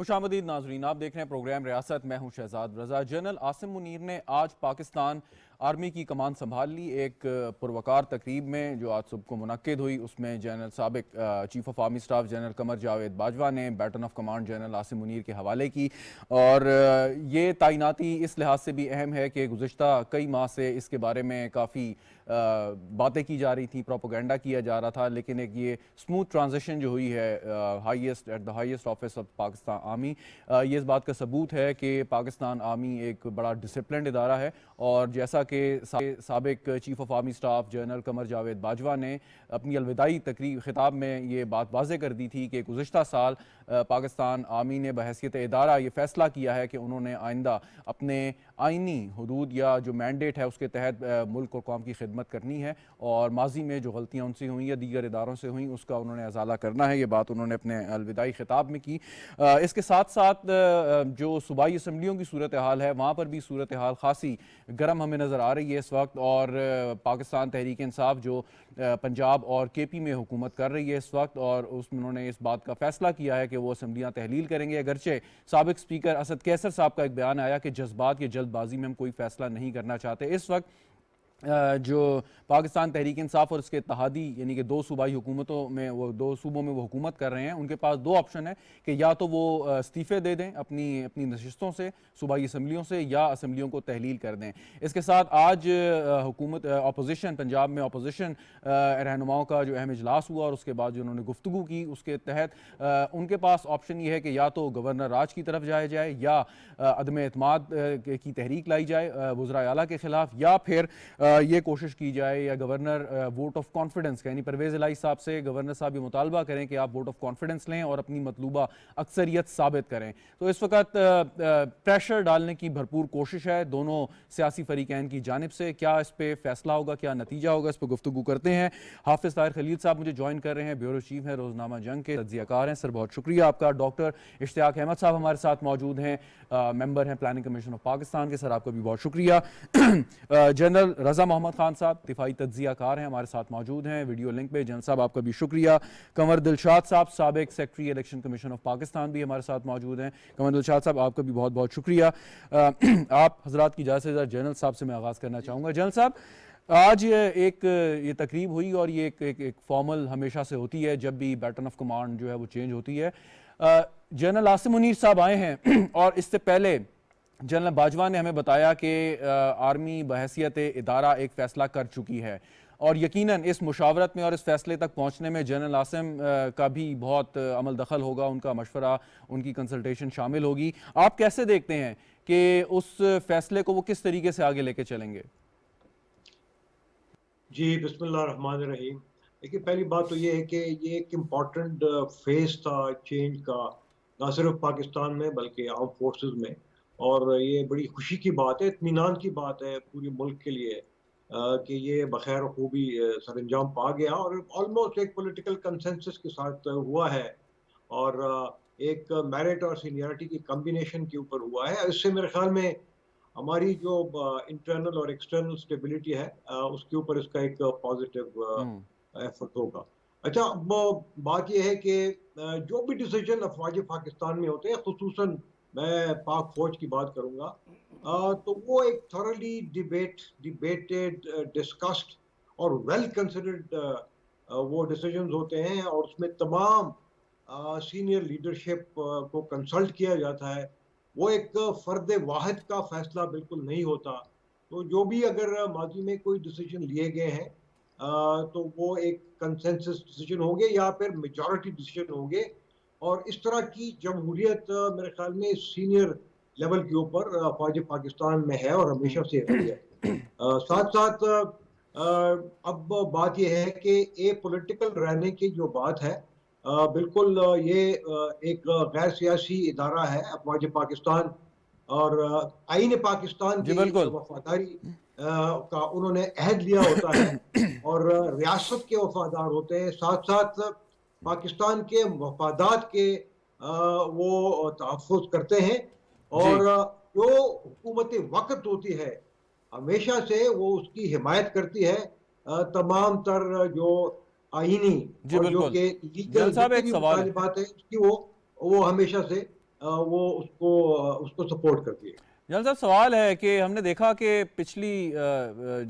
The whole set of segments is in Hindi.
खुशामदीद नाजरीन, आप देख रहे हैं प्रोग्राम रियासत। मैं हूं शहजाद रजा। जनरल आसिम मुनीर ने आज पाकिस्तान आर्मी की कमान संभाल ली। एक पुरवकार तकरीब में जो आज सुबह को मुनक्किद हुई, उसमें जनरल साबिक chief of army staff general Qamar Javed Bajwa ने baton of command general Asim Munir के हवाले की। और ये तैनाती इस लिहाज से भी अहम है कि गुज़िश्ता कई माह से इसके बारे में काफ़ी बातें की जा रही थी, प्रोपोगंडा किया जा रहा था, लेकिन एक ये स्मूथ ट्रांजिशन जो हुई है highest at the highest office of Pakistan army, ये इस बात का सबूत है कि पाकिस्तान आर्मी एक बड़ा डिसिप्लिन्ड इदारा है। और जैसा कि साबिक chief of army staff general Qamar Javed Bajwa ने अपनी अलविदाई तकरीब खिताब में ये बात वाज़ेह कर दी थी कि गुज़िश्ता साल पाकिस्तान आर्मी ने बहैसियत इदारा ये फ़ैसला किया है कि उन्होंने आइंदा अपने आइनी हदूद या जो मैंडेट है उसके तहत मुल्क और कौम की खिदमत करनी है, और माजी में जो गलतियाँ उनसे हुई या दीगर इदारों से हुई उसका उन्होंने अजाला करना है। ये बात उन्होंने अपने अलविदाई खिताब में की। इसके साथ साथ जो सूबाई असम्बलियों की सूरत हाल है, वहाँ पर भी सूरत हाल ख़ासी गर्म हमें नज़र आ रही है इस वक्त। और पाकिस्तान तहरीक इंसाफ जो पंजाब और KP में हुकूमत कर रही है इस वक्त, और उसमें उन्होंने इस बात का फ़ैसला किया है कि वो असम्बलियाँ तहलील करेंगे। अगरचे साबिक स्पीकर असद कैसर साहब का एक बयान आया कि जज्बात की जल्दबाजी में हम कोई फ़ैसला नहीं करना चाहते। इस वक्त जो पाकिस्तान तहरीक इंसाफ और उसके इत्तेहादी यानी कि दो सूबाई हुकूमतों में, वो दो सूबों में वो हुकूमत कर रहे हैं, उनके पास दो ऑप्शन है कि या तो वो इस्तीफ़े दे दें अपनी नशिस्तों से, सूबाई असम्बलियों से, या असम्बलियों को तहलील कर दें। इसके साथ आज हुकूमत अपोजिशन पंजाब में अपोजिशन रहनुमाओं का जो अहम इजलास हुआ और उसके बाद जो उन्होंने गुफ्तगू की, उसके तहत उनके पास ऑप्शन ये है कि या तो गवर्नर राज की तरफ जाया जाए, या अदम एतमाद की तहरीक लाई जाए वज़रा आला के ख़िलाफ़, या फिर ये कोशिश की जाए या गवर्नर वोट ऑफ कॉन्फिडेंस का, यानी परवेज़ इलाही साहब से गवर्नर साहब ये मुतालबा करें कि आप वोट ऑफ कॉन्फिडेंस लें और अपनी मतलूबा अक्सरियत साबित करें। तो इस वक्त प्रेशर डालने की भरपूर कोशिश है दोनों सियासी फरीकैन की जानिब से। क्या इस पर फैसला होगा, क्या नतीजा होगा, इस पर गुफ्तगू करते हैं। हाफिज़ ताहिर खलील साहब मुझे ज्वाइन कर रहे हैं, ब्यूरो चीफ हैं, रोज़नामा जंग के तज्ज़ियाकार हैं। सर बहुत शुक्रिया आपका। डॉक्टर इश्तियाक अहमद साहब हमारे साथ मौजूद हैं, मेंबर हैं प्लानिंग कमीशन ऑफ पाकिस्तान के। सर आपका भी बहुत शुक्रिया। जनरल रज़ा मोहम्मद खान साहब दिफाई तज्ज़ियाकार हैं, हमारे साथ मौजूद हैं वीडियो लिंक पे। जनरल साहब आपका भी शुक्रिया। कंवर दिलशाद साहब साबिक secretary election commission of Pakistan भी हमारे साथ मौजूद हैं। कंवर दिलशाद साहब आपका भी बहुत बहुत शुक्रिया। आप हजरात की इजाज़त से जनरल साहब से मैं आगाज़ करना चाहूँगा। जनरल साहब, आज ये तकरीब हुई और ये एक फॉर्मल हमेशा से होती है जब भी बैटन ऑफ कमांड जो है वो चेंज होती है। जनरल आसिम मुनीर साहब आए हैं और इससे पहले जनरल बाजवा ने हमें बताया कि आर्मी बहैसियत इदारा एक फ़ैसला कर चुकी है, और यकीनन इस मुशावरत में और इस फैसले तक पहुंचने में जनरल आसिम का भी बहुत अमल दखल होगा, उनका मशवरा, उनकी कंसल्टेशन शामिल होगी। आप कैसे देखते हैं कि उस फैसले को वो किस तरीके से आगे लेके चलेंगे? जी, बिस्मिल्लाह रहमान रहीम। देखिए, पहली बात तो ये है कि ये एक इम्पॉर्टेंट फेज़ था चेंज का, ना सिर्फ पाकिस्तान में बल्कि आर्म फोर्सेस में। और ये बड़ी खुशी की बात है, इत्मीनान की बात है पूरे मुल्क के लिए कि ये बखैर खूबी सरअंजाम पा गया और ऑलमोस्ट एक पॉलिटिकल कंसेंसस के साथ हुआ है, और एक मेरिट और सीनियरिटी की कॉम्बिनेशन के ऊपर हुआ है। इससे मेरे ख्याल में हमारी जो इंटरनल और एक्सटर्नल स्टेबिलिटी है उसके ऊपर इसका एक पॉजिटिव एफर्ट होगा। अच्छा, अब बात यह है कि जो भी डिसीजन अफवाज पाकिस्तान में होते हैं, खुसूसन मैं पाक फौज की बात करूंगा, तो वो एक थॉरली डिबेटेड, डिस्कस्ड और वेल कंसिडर्ड वो डिसीजंस होते हैं, और उसमें तमाम सीनियर लीडरशिप को कंसल्ट किया जाता है। वो एक फर्द वाहिद का फैसला बिल्कुल नहीं होता। तो जो भी अगर माजी में कोई डिसीजन लिए गए हैं तो वो एक कंसेंसस डिसीजन होंगे या फिर मेजॉरिटी डिसीजन होंगे, और इस तरह की जमहूरियत मेरे ख्याल में सीनियर लेवल के ऊपर फौज पाकिस्तान में है और हमेशा से रही है। साथ साथ अब बात यह है कि ए पॉलिटिकल रहने की जो बात है, बिल्कुल ये एक गैर सियासी इदारा है अफवाज पाकिस्तान, और आईन पाकिस्तान जी की बिल्कुल। वफादारी का उन्होंने अहद लिया होता है और रियासत के वफादार होते हैं। साथ साथ पाकिस्तान के मफादात के वो तहफ़्फ़ुज़ करते हैं, जी और जो हुकूमत वक्त होती है हमेशा से वो उसकी हिमायत करती है। तमाम तर जो आईनी जी और जो बिल्कुल। कि जनरल लीगल साहब जितनी एक भी सवाल है। मुतालिबात है उसकी वो हमेशा से वो उसको सपोर्ट करती है। जनरल साहब, सवाल है कि हमने देखा कि पिछली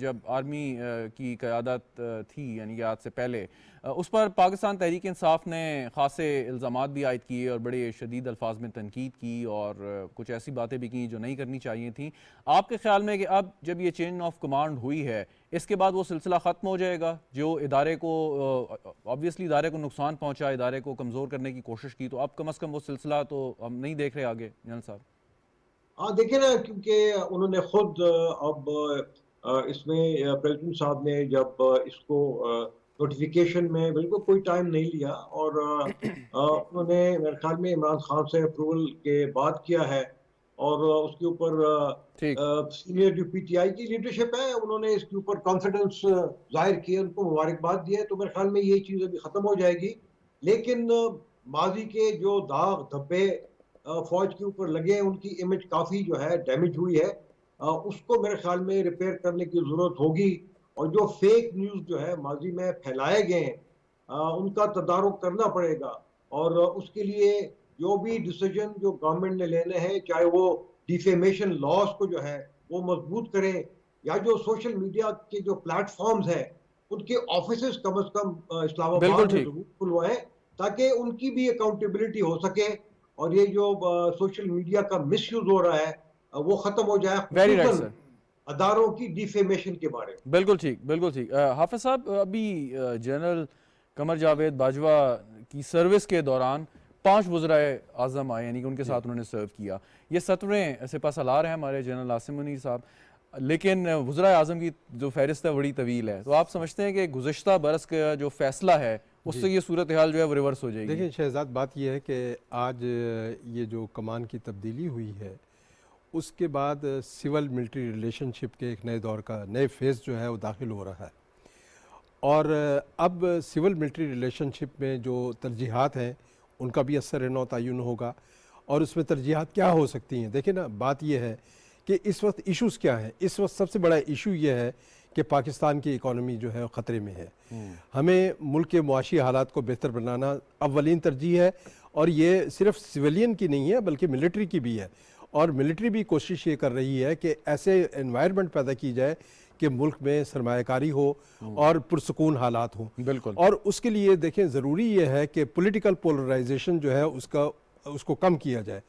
जब आर्मी की क़यादत थी, यानी कि आज से पहले, उस पर पाकिस्तान तहरीक इंसाफ ने ख़ासे इल्ज़ामात भी आयद किए और बड़े शदीद अल्फाज में तनकीद की और कुछ ऐसी बातें भी की जो नहीं करनी चाहिए थी। आपके ख्याल में कि अब जब ये चेंज ऑफ कमांड हुई है, इसके बाद वो सिलसिला ख़त्म हो जाएगा जो इदारे को ऑब्वियसली इदारे को नुकसान पहुँचा, इदारे को कमज़ोर करने की कोशिश की, तो अब कम अज़ कम वो सिलसिला तो हम नहीं देख रहे आगे जनरल साहब? हाँ, देखिए ना, क्योंकि उन्होंने खुद अब इसमें प्रेसिडेंट साहब ने जब इसको नोटिफिकेशन में बिल्कुल कोई टाइम नहीं लिया और उन्होंने मेरे ख्याल में इमरान खान से अप्रूवल के बाद किया है और उसके ऊपर ठीक। सीनियर जो पीटीआई की लीडरशिप है उन्होंने इसके ऊपर कॉन्फिडेंस जाहिर किया, उनको मुबारकबाद दिया है, तो मेरे ख्याल में ये चीज़ अभी ख़त्म हो जाएगी। लेकिन माजी के जो दाग धब्बे फौज के ऊपर लगे, उनकी इमेज काफ़ी जो है डैमेज हुई है, उसको मेरे ख्याल में रिपेयर करने की ज़रूरत होगी और जो फेक न्यूज़ जो है माजी में फैलाए गए हैं, उनका तदारुक करना पड़ेगा और उसके लिए जो भी डिसीजन जो गवर्नमेंट ने लेने हैं, चाहे वो डिफेमेशन लॉज को जो है वो मजबूत करें या जो सोशल मीडिया के जो प्लेटफॉर्म्स हैं उनके ऑफिसेस कम से कम बिल्कुल इस्लामाबाद में ठीक। जरूर खुलवाएं ताकि उनकी भी अकाउंटेबिलिटी हो सके और ये जो सोशल मीडिया का मिसयूज हो रहा है वो खत्म हो जाए, वेरी राइट खुसूसन सर। अदारों की डिफेमेशन के बारे में। बिल्कुल ठीक, बिल्कुल ठीक। हाफ़िज़ साहब, अभी जनरल कमर जावेद बाजवा की सर्विस के दौरान 5 वज़राए आज़म आए, यानी कि उनके साथ उन्होंने सर्व किया। ये 17वें सिपहसालार हैं हमारे जनरल आसिम मुनीर साहब, लेकिन वज़राए आज़म की जो फ़हरिस्त है बड़ी तवील है। तो आप समझते हैं कि गुज़श्ता बरस का जो फ़ैसला है उससे ये सूरत हाल जो है वो रिवर्स हो जाएगी? देखिए शहजाद, बात यह है कि आज ये जो कमान की तब्दीली हुई है उसके बाद सिविल मिलिट्री रिलेशनशिप के एक नए दौर का नए फेज़ जो है वो दाखिल हो रहा है और अब सिविल मिलिट्री रिलेशनशिप में जो तरजीहात हैं उनका भी असर नौ तयन होगा और उसमें तरजीहात क्या हो सकती हैं। देखिए ना, बात यह है कि इस वक्त इश्यूज़ क्या हैं। इस वक्त सबसे बड़ा इशू ये है कि पाकिस्तान की इकॉनमी जो है ख़तरे में है। हमें मुल्क के मुआशी हालात को बेहतर बनाना अव्वलीन तरजीह है और ये सिर्फ सिविलियन की नहीं है बल्कि मिलिट्री की भी है और मिलिट्री भी कोशिश ये कर रही है कि ऐसे एनवायरनमेंट पैदा की जाए कि मुल्क में सरमायाकारी हो और पुरसकून हालात हों। बिल्कुल। और उसके लिए देखें, ज़रूरी ये है कि पॉलिटिकल पोलराइजेशन जो है उसको कम किया जाए।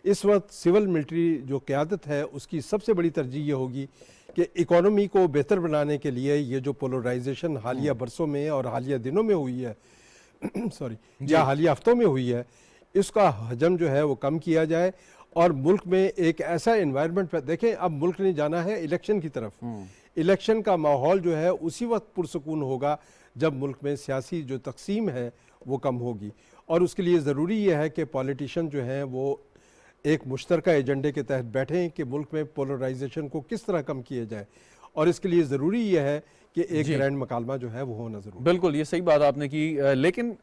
इस वक्त सिविल मिलिट्री जो क़यादत है उसकी सबसे बड़ी तरजीह ये होगी कि इकॉनमी को बेहतर बनाने के लिए ये जो पोलराइजेशन हालिया बरसों में और हालिया दिनों में हुई है सॉरी या हालिया हफ्तों में हुई है, इसका हजम जो है वो कम किया जाए और मुल्क में एक ऐसा एनवायरनमेंट पर देखें, अब मुल्क ने जाना है इलेक्शन की तरफ। इलेक्शन का माहौल जो है उसी वक्त पुरसकून होगा जब मुल्क में सियासी जो तकसीम है वो कम होगी और उसके लिए ज़रूरी यह है कि पॉलिटिशियन जो हैं वो एक मुश्तरका एजेंडे के तहत बैठें कि मुल्क में पोलराइजेशन को किस तरह कम किया जाए और इसके लिए ज़रूरी यह है कि एक ग्रैंड मकालमा जो है वो होना ज़रूरी। बिल्कुल, ये सही बात आपने की, लेकिन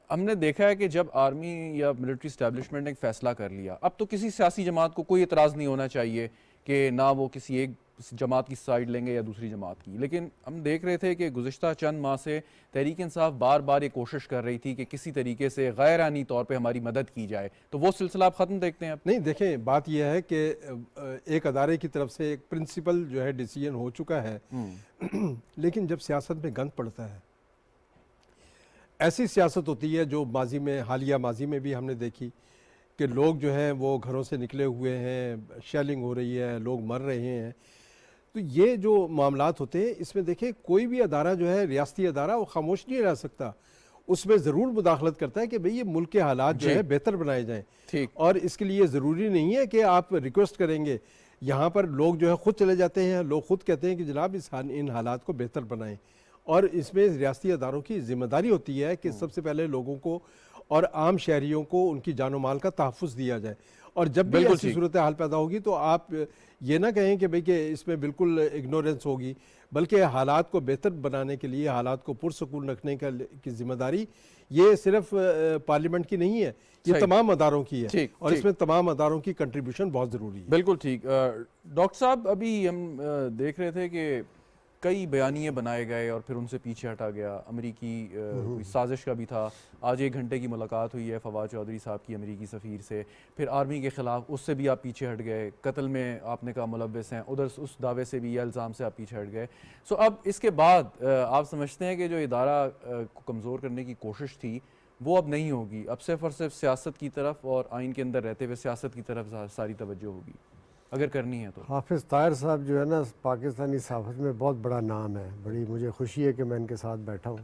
हमने देखा है कि जब आर्मी या मिलिट्री इस्टेब्लिशमेंट ने एक फ़ैसला कर लिया, अब तो किसी सियासी जमात को कोई एतराज़ नहीं होना चाहिए कि ना वो किसी एक जमात की साइड लेंगे या दूसरी जमात की। लेकिन हम देख रहे थे कि गुज़िश्ता चंद माह से तहरीक इंसाफ बार बार ये कोशिश कर रही थी कि किसी तरीके से गैर आनी तौर पे हमारी मदद की जाए, तो वो सिलसिला आप ख़त्म देखते हैं अब? नहीं, देखें, बात यह है कि एक अदारे की तरफ से एक प्रिंसिपल जो है डिसीजन हो चुका है लेकिन जब सियासत में गंद पड़ता है, ऐसी सियासत होती है जो माजी में, हालिया माजी में भी हमने देखी कि लोग जो हैं वो घरों से निकले हुए हैं, शेलिंग हो रही है, लोग मर रहे हैं। तो ये जो मामलात होते हैं इसमें देखें, कोई भी अदारा जो है रियासती अदारा वो खामोश नहीं रह सकता, उसमें ज़रूर मुदाखलत करता है कि भाई ये मुल्क के हालात जो है बेहतर बनाए जाएँ। ठीक। और इसके लिए ज़रूरी नहीं है कि आप रिक्वेस्ट करेंगे, यहाँ पर लोग जो है ख़ुद चले जाते हैं, लोग ख़ुद कहते हैं कि जनाब इन हालात को बेहतर बनाएं और इसमें रियासती अदारों की ज़िम्मेदारी होती है कि सबसे पहले लोगों को और आम शहरियों को उनकी जानो माल का तहफ़्फ़ुज़ दिया जाए और जब भी ऐसी सूरत हाल पैदा होगी तो आप ये ना कहें कि भाई कि इसमें बिल्कुल इग्नोरेंस होगी, बल्कि हालात को बेहतर बनाने के लिए, हालात को पुरसकून रखने की जिम्मेदारी ये सिर्फ पार्लियामेंट की नहीं है, ये तमाम अदारों की है और इसमें तमाम अदारों की कंट्रीब्यूशन बहुत ज़रूरी है। बिल्कुल ठीक। डॉक्टर साहब, अभी हम देख रहे थे कि कई बयानिए बनाए गए और फिर उनसे पीछे हटा गया। अमेरिकी कोई साजिश का भी था। आज 1 घंटे की मुलाकात हुई है फवाद चौधरी साहब की अमेरिकी सफ़ीर से, फिर आर्मी के ख़िलाफ़ उससे भी आप पीछे हट गए, कत्ल में आपने कहा मुलव्वस हैं, उधर उस दावे से भी या इल्ज़ाम से आप पीछे हट गए। सो अब इसके बाद आप समझते हैं कि जो इदारा को कमज़ोर करने की कोशिश थी वो अब नहीं होगी, अब सिर्फ और सिर्फ सियासत की तरफ और आइन के अंदर रहते हुए सियासत की तरफ सारी तवज्जो होगी अगर करनी है तो? हाफिज़ ताहिर साहब जो है ना पाकिस्तानी सहाफ़त में बहुत बड़ा नाम है, बड़ी मुझे खुशी है कि मैं इनके साथ बैठा हूँ।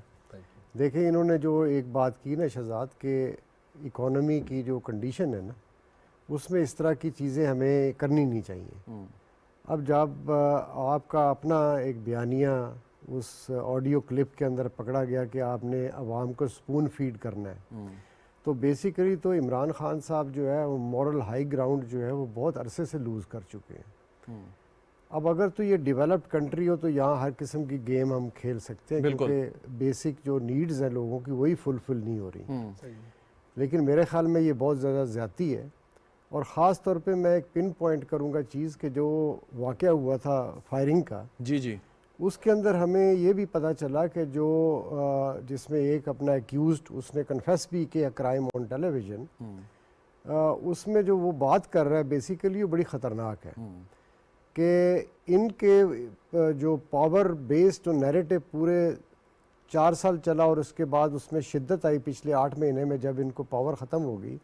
देखिए इन्होंने जो एक बात की ना शहजाद के इकोनॉमी की जो कंडीशन है ना उसमें इस तरह की चीज़ें हमें करनी नहीं चाहिए। अब जब आपका अपना एक बयानिया उस ऑडियो क्लिप के अंदर पकड़ा गया कि आपने अवाम को स्पून फीड करना है, तो बेसिकली तो इमरान खान साहब जो है वो मॉरल हाई ग्राउंड जो है वो बहुत अरसे से लूज़ कर चुके हैं। अब अगर तो ये डेवलप्ड कंट्री हो तो यहाँ हर किस्म की गेम हम खेल सकते हैं क्योंकि बेसिक जो नीड्स हैं लोगों की वही फुलफिल नहीं हो रही। लेकिन मेरे ख्याल में ये बहुत ज़्यादा ज़्यादती है। और ख़ास तौर पे मैं एक पिन पॉइंट करूँगा चीज़ कि जो वाक़या हुआ था फायरिंग का, जी उसके अंदर हमें ये भी पता चला कि जो जिसमें एक अपना एक्यूज्ड उसने कन्फेस भी किया क्राइम ऑन टेलीविज़न, उसमें जो वो बात कर रहा है बेसिकली वो बड़ी ख़तरनाक है कि इनके जो पावर बेस्ड नैरेटिव पूरे 4 साल चला और उसके बाद उसमें शिद्दत आई पिछले 8 महीने में जब इनको पावर ख़त्म हो गई,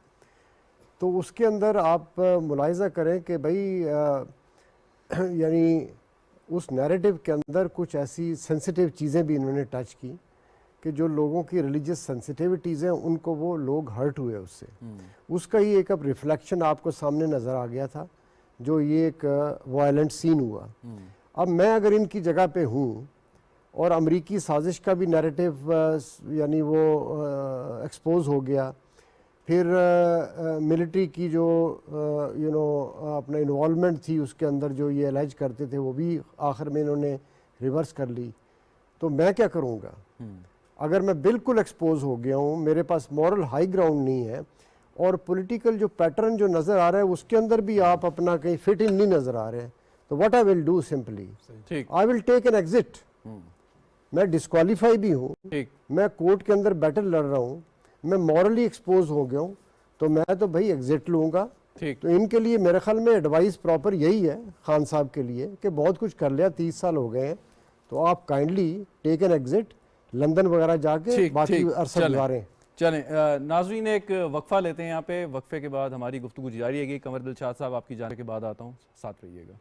तो उसके अंदर आप मुलाहिज़ा करें कि भाई यानी उस नैरेटिव के अंदर कुछ ऐसी सेंसिटिव चीज़ें भी इन्होंने टच की कि जो लोगों की रिलीजियस सेंसिटिविटीज़ हैं उनको वो लोग हर्ट हुए उससे। उसका ही एक अब रिफ्लेक्शन आपको सामने नज़र आ गया था जो ये एक वायलेंट सीन हुआ। अब मैं अगर इनकी जगह पे हूँ और अमरीकी साजिश का भी नैरेटिव यानी वो एक्सपोज हो गया, फिर मिलिट्री की जो अपना इन्वॉल्वमेंट थी उसके अंदर जो ये एलाइज करते थे वो भी आखिर में इन्होंने रिवर्स कर ली, तो मैं क्या करूँगा? अगर मैं बिल्कुल एक्सपोज हो गया हूँ, मेरे पास मॉरल हाई ग्राउंड नहीं है और पॉलिटिकल जो पैटर्न जो नज़र आ रहा है उसके अंदर भी आप अपना कहीं फिट इन नहीं नज़र आ रहे हैं, तो what I will do simply I will take an exit. मैं डिस्क्वालीफाई भी हूँ, मैं कोर्ट के अंदर बैटल लड़ रहा हूँ, मैं मॉरली एक्सपोज हो गया हूँ, तो मैं तो भाई एग्जिट लूँगा। तो इनके लिए मेरे ख्याल में एडवाइस प्रॉपर यही है खान साहब के लिए कि बहुत कुछ कर लिया, 30 साल हो गए हैं, तो आप kindly take an exit, London वगैरह जाके बाकी अरसा गुजारें। चलें नाज़रीन एक वक्फा लेते हैं यहाँ पे, वक्फे के बाद हमारी गुफ्तगू जारी रहेगी। कमर दिलशाद साहब आपकी जाने के बाद आता हूँ, साथ रहिएगा।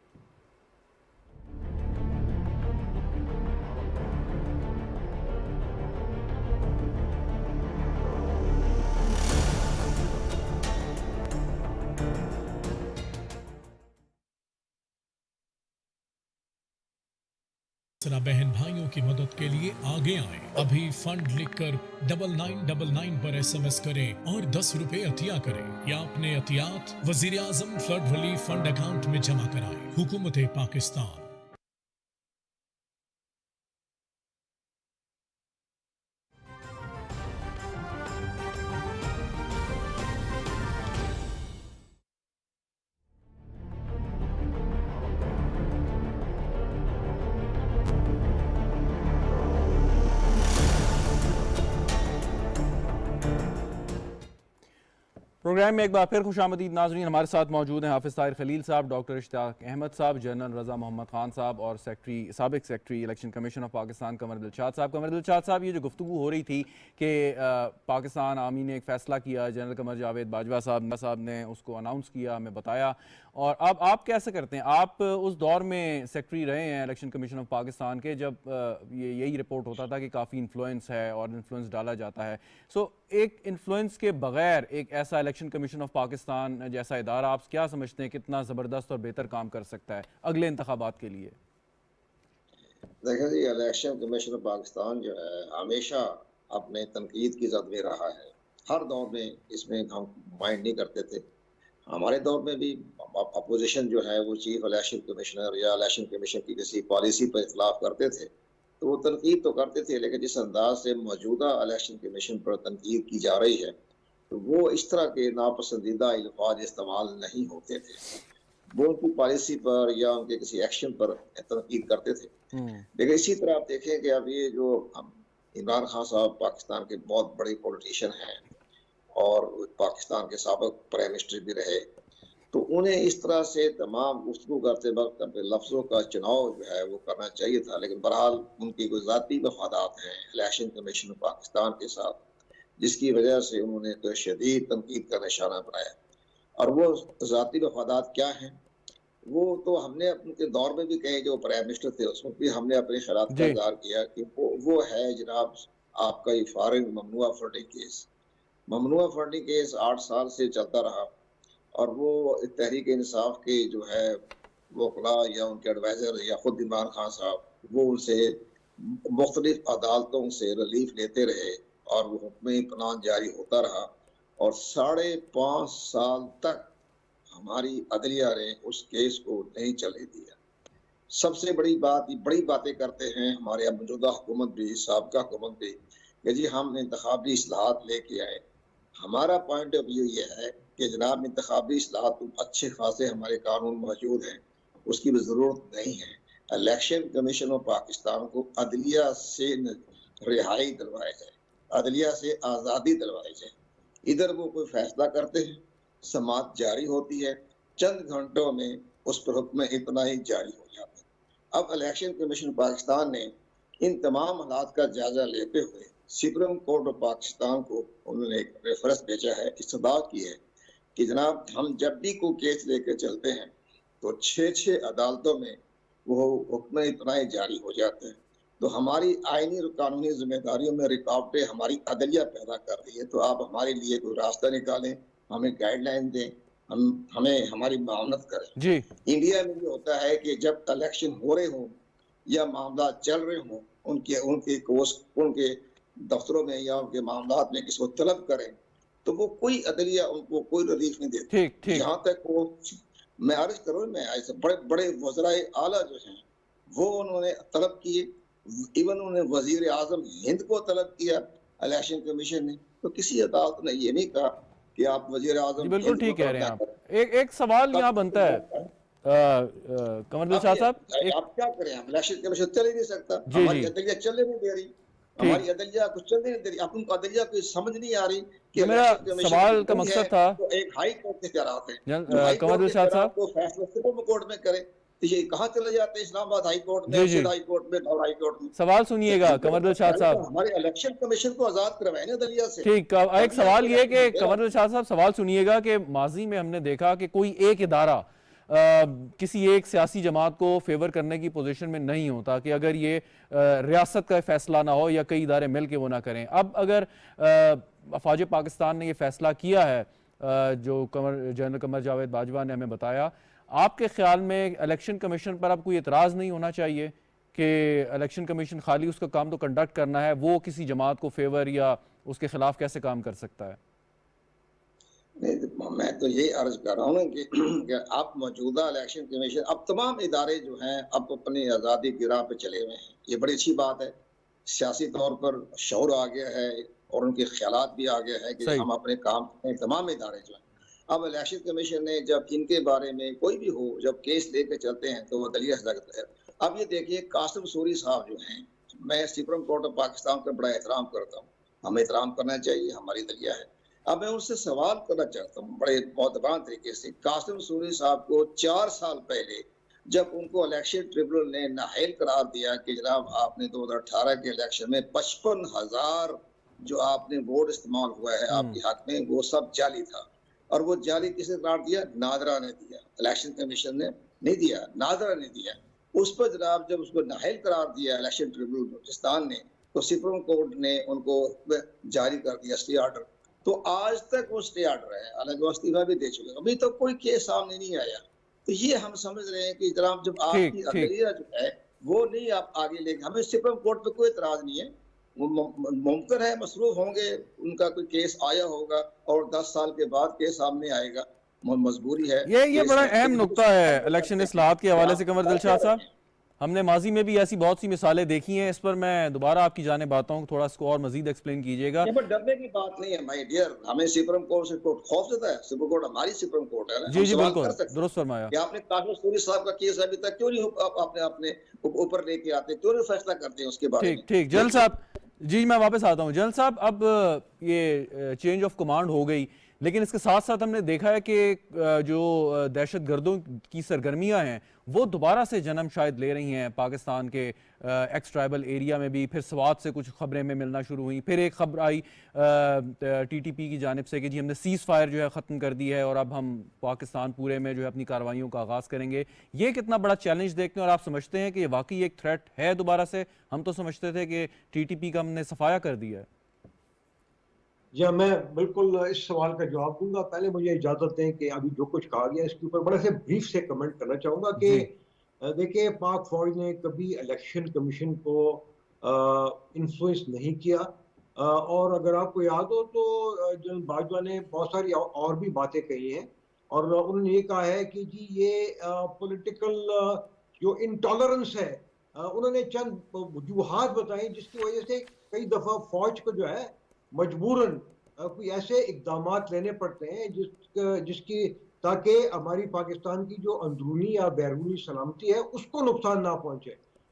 बहन भाइयों की मदद के लिए आगे आए। अभी फंड लिखकर 9999 पर SMS करें और 10 रुपए अतिया करें या अपने अतियात वजीर आजम फ्लड रिलीफ फंड अकाउंट में जमा कराएं। हुकूमत पाकिस्तान। प्रोग्राम में एक बार फिर खुशामदीद नाज़रीन। हमारे साथ मौजूद हैं हाफिज़ ताहिर खलील साहब, डॉक्टर इश्तियाक अहमद साहब, जनरल रज़ा मोहम्मद खान साहब और साबिक secretary election commission of Pakistan Qamar Dilshad साहब। कमर दिलशाद साहब, ये जो गुफ्तगू हो रही थी कि पाकिस्तान आर्मी ने एक फ़ैसला किया, जनरल कमर जावेद बाजवा साहब ने उसको अनाउंस किया, हमें बताया, और अब आप कैसे करते हैं? आप उस दौर में सेक्रेटरी रहे हैं इलेक्शन कमीशन ऑफ पाकिस्तान के जब यही रिपोर्ट होता था कि काफ़ी इन्फ्लुएंस है और इन्फ्लुएंस डाला जाता है। सो एक इन्फ्लुएंस के बगैर एक ऐसा इलेक्शन कमीशन ऑफ पाकिस्तान जैसा इदारा आप क्या समझते हैं कितना ज़बरदस्त और बेहतर काम कर सकता है अगले इंतखाबात के लिए? देखिए जी, इलेक्शन कमीशन ऑफ पाकिस्तान जो है हमेशा अपने तनकीद की जद में रहा है। हर दौर में इसमें हम माइंड नहीं करते थे। हमारे दौर में भी अपोजिशन जो है वो चीफ इलेक्शन कमिश्नर या इलेक्शन कमीशन की किसी पॉलिसी पर इख्तलाफ करते थे तो वो तनकीद तो करते थे, लेकिन जिस अंदाज से मौजूदा इलेक्शन कमीशन पर तनकीद की जा रही है तो वो इस तरह के नापसंदीदा अल्फाज इस्तेमाल नहीं होते थे। वो उनकी पॉलिसी पर या उनके किसी एक्शन पर तनकीद करते थे। लेकिन इसी तरह आप देखें कि अब ये जो इमरान खान साहब पाकिस्तान के बहुत बड़े पॉलिटिशियन हैं और पाकिस्तान के साबिक प्राइम मिनिस्टर भी रहे, तो उन्हें इस तरह से तमाम गुफ्तगू करते वक्त अपने लफ्ज़ों का चुनाव जो है वो करना चाहिए था। लेकिन बहरहाल उनकी कोई ज़ाती मफादात हैं इलेक्शन कमीशन पाकिस्तान के साथ, जिसकी वजह से उन्होंने तो शदीद तनकीद का निशाना बनाया। और वो ज़ाती मफादात क्या हैं, वो तो हमने उनके दौर में भी कहे, जो प्राइम मिनिस्टर थे उस वक्त भी हमने अपने ख़यालात का इज़हार किया कि वो है जनाब आपका ये फॉरेन ममनुआ फंडिंग केस। ममनुआ फंडिंग केस 8 साल से चलता रहा और वो तहरीक इंसाफ के जो है वकला या उनके एडवाइज़र या खुद इमरान खान साहब, वो उनसे मुख्तलिफ अदालतों से रिलीफ लेते रहे और वो हुक्म पनाह जारी होता रहा और 5.5 साल तक हमारी अदलिया ने उस केस को नहीं चलने दिया। सबसे बड़ी बातें करते हैं हमारे मौजूदा हुकूमत भी, साबका हुकूमत भी, कि जी हम इंतखाबी इस्लाहात लेके आए। हमारा पॉइंट ऑफ व्यू ये है कि जनाब इंतखाबी इस्लाहात अच्छे खासे हमारे कानून मौजूद हैं, उसकी भी ज़रूरत नहीं है। इलेक्शन कमीशन ऑफ पाकिस्तान को अदलिया से रिहाई दिलवाई जाए, अदलिया से आज़ादी दिलवाई जाए। इधर वो कोई फैसला करते हैं, समाअत जारी होती है, चंद घंटों में उस पर हुक्म इतना ही जारी हो जाता है। अब इलेक्शन कमीशन पाकिस्तान ने इन तमाम हालात का जायजा लेते हुए सुप्रीम कोर्ट ऑफ पाकिस्तान को उन्होंने एक रेफरेंस भेजा है, इस्तदा की है कि जनाब हम जब भी कोई केस लेकर चलते हैं तो 6 अदालतों में वो हुक्म इतना ही जारी हो जाते हैं। तो हमारी आईनी और कानूनी जिम्मेदारियों में रुकावटें हमारी अदलिया पैदा कर रही है। तो आप हमारे लिए कोई रास्ता निकालें, हमें गाइडलाइन दें, हमें हमारी मामलत करें। जी, इंडिया में भी होता है कि जब इलेक्शन हो रहे हों या मामला चल रहे हों, उनके दफ्तरों में या उनके मामलात में किसी को तलब करें तो वो कोई अदलिया उनको कोई रिलीफ नहीं देती। ठीक। जहाँ तक वो मैं अर्ज करूँ, मैं ऐसे बड़े बड़े वज़राए आला जो हैं वो उन्होंने तलब किए, इवन उन्होंने वजीर आजम हिंद को तलब किया इलेक्शन कमीशन ने, तो किसी अदालत ने ये नहीं कहा कि आप वजीर आजम। बिल्कुल ठीक कह रहे हैं आप। एक सवाल यहाँ बनता है कमरुद्दीन शाह साहब, आप क्या करें, हम इलेक्शन कमीशन चल ही नहीं सकता, हमारी अदलिया चलने नहीं दे रही, हमारी अदलिया कुछ चलने नहीं दे रही, आप उनको अदलिया को समझ नहीं आ रही कि मेरा सवाल का मकसद था तो एक हाई कोर्ट के इख्तियारात हैं, कमरुद्दीन शाह साहब को फैसला सुप्रीम कोर्ट में करे, तो ये कहाँ चले जाते हैं, इस्लामाबाद हाई कोर्ट में, हाई कोर्ट में, लाहौर हाई कोर्ट में। सवाल सुनिएगा कमरुद्दीन शाह साहब, हमारे इलेक्शन कमीशन को आजाद करवाए ना अदलिया से। ठीक, एक सवाल ये कि कमरुद्दीन शाह साहब सवाल सुनिएगा कि माजी में हमने देखा कि कोई एक इदारा किसी एक सियासी जमात को फेवर करने की पोजीशन में नहीं होता कि अगर ये रियासत का फैसला ना हो या कई इदारे मिल के वो ना करें। अब अगर अफवाज पाकिस्तान ने ये फैसला किया है, जो जनरल कमर जावेद बाजवा ने हमें बताया, आपके ख्याल में इलेक्शन कमीशन पर अब कोई एतराज़ नहीं होना चाहिए कि इलेक्शन कमीशन खाली उसका काम तो कंडक्ट करना है, वो किसी जमात को फेवर या उसके खिलाफ कैसे काम कर सकता है? नहीं, मैं तो यही अर्ज कर रहा हूँ कि आप मौजूदा इलेक्शन कमीशन, अब तमाम इदारे जो हैं अब अपनी आज़ादी की राह पे चले हुए हैं, ये बड़ी अच्छी बात है। सियासी तौर पर शऊर आ गया है और उनके ख्यालात भी आ गया है कि हम अपने काम करें। तमाम इदारे जो हैं, अब इलेक्शन कमीशन ने जब इनके बारे में कोई भी हो, जब केस लेकर चलते हैं तो वो अदलिया से लगता है। अब ये देखिए कासिम सूरी साहब जो हैं, मैं सुप्रीम कोर्ट ऑफ पाकिस्तान का बड़ा एहतराम करता हूँ, हमें एहतराम करना चाहिए, हमारी अदलिया है। अब मैं उनसे सवाल करना चाहता हूँ बड़े मोहतबान तरीके से, कासिम सूरी साहब को 4 साल पहले जब उनको इलेक्शन ट्रिब्यूनल ने नाअहल करार दिया कि जनाब आपने 2018 के इलेक्शन में 55,000 जो आपने वोट इस्तेमाल हुआ है आपके हक में, वो सब जाली था, और वो जाली किसने करार दिया? नादरा ने दिया, इलेक्शन कमीशन ने नहीं दिया, नादरा ने दिया। उस पर जनाब जब उसको नाअहल करार दिया इलेक्शन ट्रिब्यूनल बलूचिस्तान ने, तो सुप्रीम कोर्ट ने उनको जारी कर दिया स्टे ऑर्डर। तो आज तक वो स्टे ऑर्डर है, हालांकि वो इस्तीफा भी दे चुके, अभी तक कोई केस सामने नहीं आया। तो ये हम समझ रहे हैं कि जनाब जब आपकी अदलिया जो है वो नहीं आप आगे लेके, हमें सुप्रीम कोर्ट पे कोई एतराज नहीं है, मुमकिन है मसरूफ होंगे, उनका कोई केस आया होगा और 10 साल के बाद केस सामने आएगा, मजबूरी है। ये बड़ा अहम नुक्ता है इलेक्शन इस्लाहात के हवाले से कमरुद्दीन शाह साहब। हमने माजी में भी ऐसी बहुत सी मिसालें देखी हैं। इस पर मैं दोबारा आपकी जानिब आता हूँ, थोड़ा इसको और मजीद एक्सप्लेन कीजिएगा। पर डरने की बात नहीं है माय डियर, हमें सुप्रीम कोर्ट से खौफ देता है? सुप्रीम कोर्ट हमारी सुप्रीम कोर्ट है ना, जी हम जी सवाल बिल्कुल, कर सकते हैं दुरुस्त फरमाया। कि आपने काशिफ सूरी साहब का केस अभी तक क्यों नहीं आपने अपने ऊपर लेके आते, क्यों नहीं फैसला करते हैं उसके बारे में? ठीक ठीक जनरल साहब, जी मैं वापस आता हूँ। जनरल साहब, अब ये चेंज ऑफ कमांड हो गई, लेकिन इसके साथ साथ हमने देखा है कि जो दहशत गर्दों की सरगर्मियां हैं वो दोबारा से जन्म शायद ले रही हैं पाकिस्तान के एक्स ट्राइबल एरिया में भी। फिर स्वात से कुछ खबरें में मिलना शुरू हुई, फिर एक खबर आई टीटीपी की जानिब से कि जी हमने सीज़ फायर जो है ख़त्म कर दी है और अब हम पाकिस्तान पूरे में जो है अपनी कार्रवाइयों का आगाज़ करेंगे। ये कितना बड़ा चैलेंज देखते हैं और आप समझते हैं कि ये वाकई एक थ्रेट है दोबारा से? हम तो समझते थे कि टीटीपी का हमने सफाया कर दिया है। जी मैं बिल्कुल इस सवाल का जवाब दूंगा। पहले मुझे इजाजत दें कि अभी जो कुछ कहा गया इसके ऊपर बड़े से ब्रीफ से कमेंट करना चाहूंगा कि जी। देखिए, पाक फौज ने कभी इलेक्शन कमीशन को इन्फ्लुएंस नहीं किया। और अगर आपको याद हो तो जनरल बाजवा ने बहुत सारी और भी बातें कही हैं और उन्होंने ये कहा है कि जी ये पॉलिटिकल जो इंटॉलरेंस है, उन्होंने चंद वजूहात बताई जिसकी वजह से कई दफा फौज को जो है मजबूरन कोई ऐसे इकदामात लेने पड़ते हैं जिसकी ताकि हमारी पाकिस्तान की जो अंदरूनी या बैरूनी सलामती है उसको नुकसान ना पहुंचे।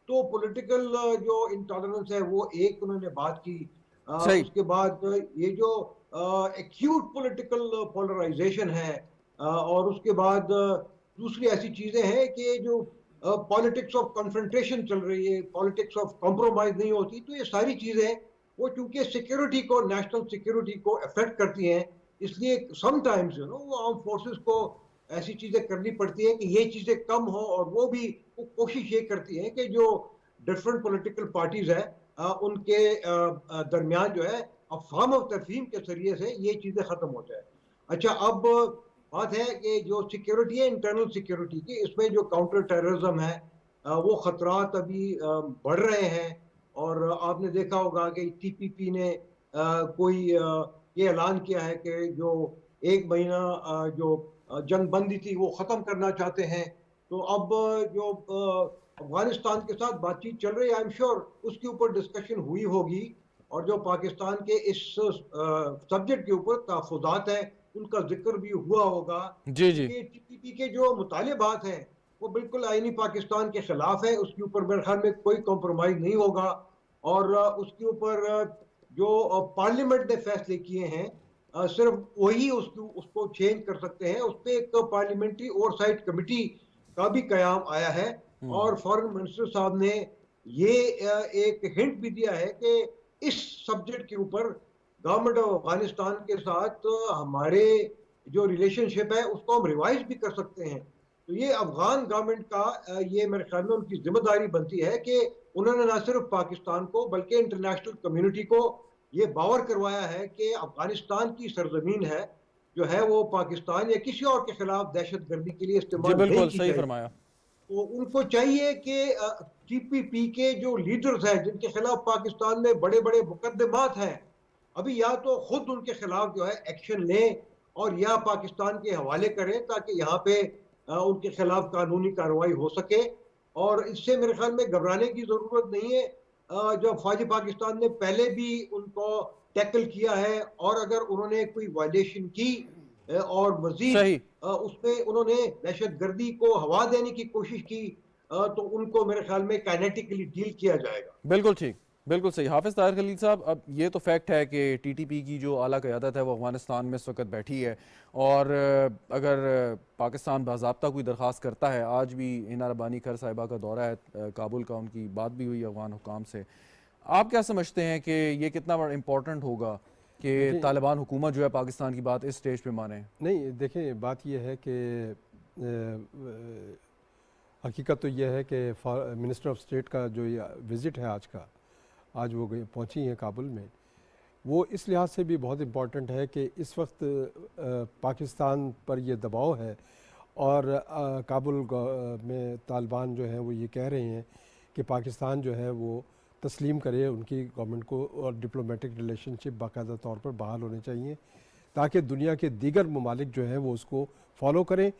तो पॉलिटिकल जो इंटॉलरेंस है वो एक उन्होंने बात की। सही। उसके बाद ये जो एक्यूट पॉलिटिकल पोलराइजेशन है, और उसके बाद दूसरी ऐसी चीजें हैं कि जो पॉलिटिक्स ऑफ कन्फ्रंटेशन चल रही है, पॉलिटिक्स ऑफ कॉम्प्रोमाइज नहीं होती। तो ये सारी चीजें वो चूंकि सिक्योरिटी को, नेशनल सिक्योरिटी को अफेक्ट करती हैं, इसलिए समटाइम्स वो आर्म फोर्सेस को ऐसी चीजें करनी पड़ती है कि ये चीजें कम हो। और वो भी कोशिश ये करती है कि जो डिफरेंट पॉलिटिकल पार्टीज है उनके दरमियान जो है अफवाम और तफहीम के जरिए से ये चीजें खत्म हो जाए। अच्छा, अब बात है कि जो सिक्योरिटी है, इंटरनल सिक्योरिटी की, इसमें जो काउंटर टेररिज्म है वो खतरात अभी बढ़ रहे हैं। और आपने देखा होगा कि टीपीपी ने कोई ये ऐलान किया है कि जो एक महीना जो जंग बंदी थी वो ख़त्म करना चाहते हैं। तो अब जो अफगानिस्तान के साथ बातचीत चल रही है, आई एम श्योर उसके ऊपर डिस्कशन हुई होगी और जो पाकिस्तान के इस सब्जेक्ट के ऊपर तहफ़्फ़ुज़ात हैं उनका जिक्र भी हुआ होगा। जी जी। कि टीपीपी के जो मुतालिबात हैं वो बिल्कुल आईनी पाकिस्तान के खिलाफ है, उसके ऊपर मेरे ख्याल में कोई कॉम्प्रोमाइज नहीं होगा। और उसके ऊपर जो पार्लियामेंट ने फैसले किए हैं सिर्फ वही उसको चेंज कर सकते हैं। उस पर एक पार्लियामेंट्री ओवरसाइट कमेटी का भी कयाम आया है और फॉरेन मिनिस्टर साहब ने ये एक हिंट भी दिया है कि इस सब्जेक्ट के ऊपर गवर्नमेंट ऑफ अफगानिस्तान के साथ हमारे जो रिलेशनशिप है उसको हम रिवाइज भी कर सकते हैं। तो ये अफगान गवर्नमेंट का ये मेरे ख्याल में उनकी जिम्मेदारी बनती है कि उन्होंने न सिर्फ पाकिस्तान को बल्कि इंटरनेशनल कम्युनिटी को ये बावर करवाया है कि अफगानिस्तान की सरजमीन है जो है वो पाकिस्तान या किसी और के खिलाफ दहशतगर्दी के लिए जी इस्तेमाल नहीं बिल्कुल की सही जाएगी। फरमाया। तो उनको चाहिए कि टीपीपी के जो लीडर्स हैं जिनके खिलाफ पाकिस्तान में बड़े बड़े मुकदमात हैं, अभी या तो खुद उनके खिलाफ जो है एक्शन लें और या पाकिस्तान के हवाले करें ताकि यहाँ पे उनके खिलाफ कानूनी कार्रवाई हो सके। और इससे मेरे ख्याल में घबराने की जरूरत नहीं है। जो फौज पाकिस्तान ने पहले भी उनको टैकल किया है और अगर उन्होंने कोई वायलेशन की और मजीद सही। उसमें उन्होंने दहशतगर्दी को हवा देने की कोशिश की तो उनको मेरे ख्याल में काइनेटिकली डील किया जाएगा। बिल्कुल ठीक, बिल्कुल सही। हाफिज़ ताहिर खलील साहब, अब ये तो फैक्ट है कि टीटीपी की जो आला क़यादत है वो अफगानिस्तान में इस वक्त बैठी है और अगर पाकिस्तान बाज़ाब्ता कोई दरख्वास्त करता है, आज भी हिना रब्बानी खैर साहिबा का दौरा है काबुल का, उनकी बात भी हुई अफगान हुकाम से, आप क्या समझते हैं कि ये कितना बड़ा इम्पोर्टेंट होगा कि तालिबान हुकूमत जो है पाकिस्तान की बात इस स्टेज पे माने? नहीं, देखें, बात यह है कि हकीकत तो यह है कि मिनिस्टर ऑफ स्टेट का जो विज़िट है आज वो पहुंची हैं काबुल में, वो इस लिहाज से भी बहुत इम्पॉर्टेंट है कि इस वक्त पाकिस्तान पर ये दबाव है और काबुल में तालिबान जो है वो ये कह रहे हैं कि पाकिस्तान जो है वो तस्लीम करे उनकी गवर्नमेंट को और डिप्लोमेटिक रिलेशनशिप बाकायदा तौर पर बहाल होने चाहिए ताकि दुनिया के दीगर ममालिक जो हैं वो उसको फॉलो करें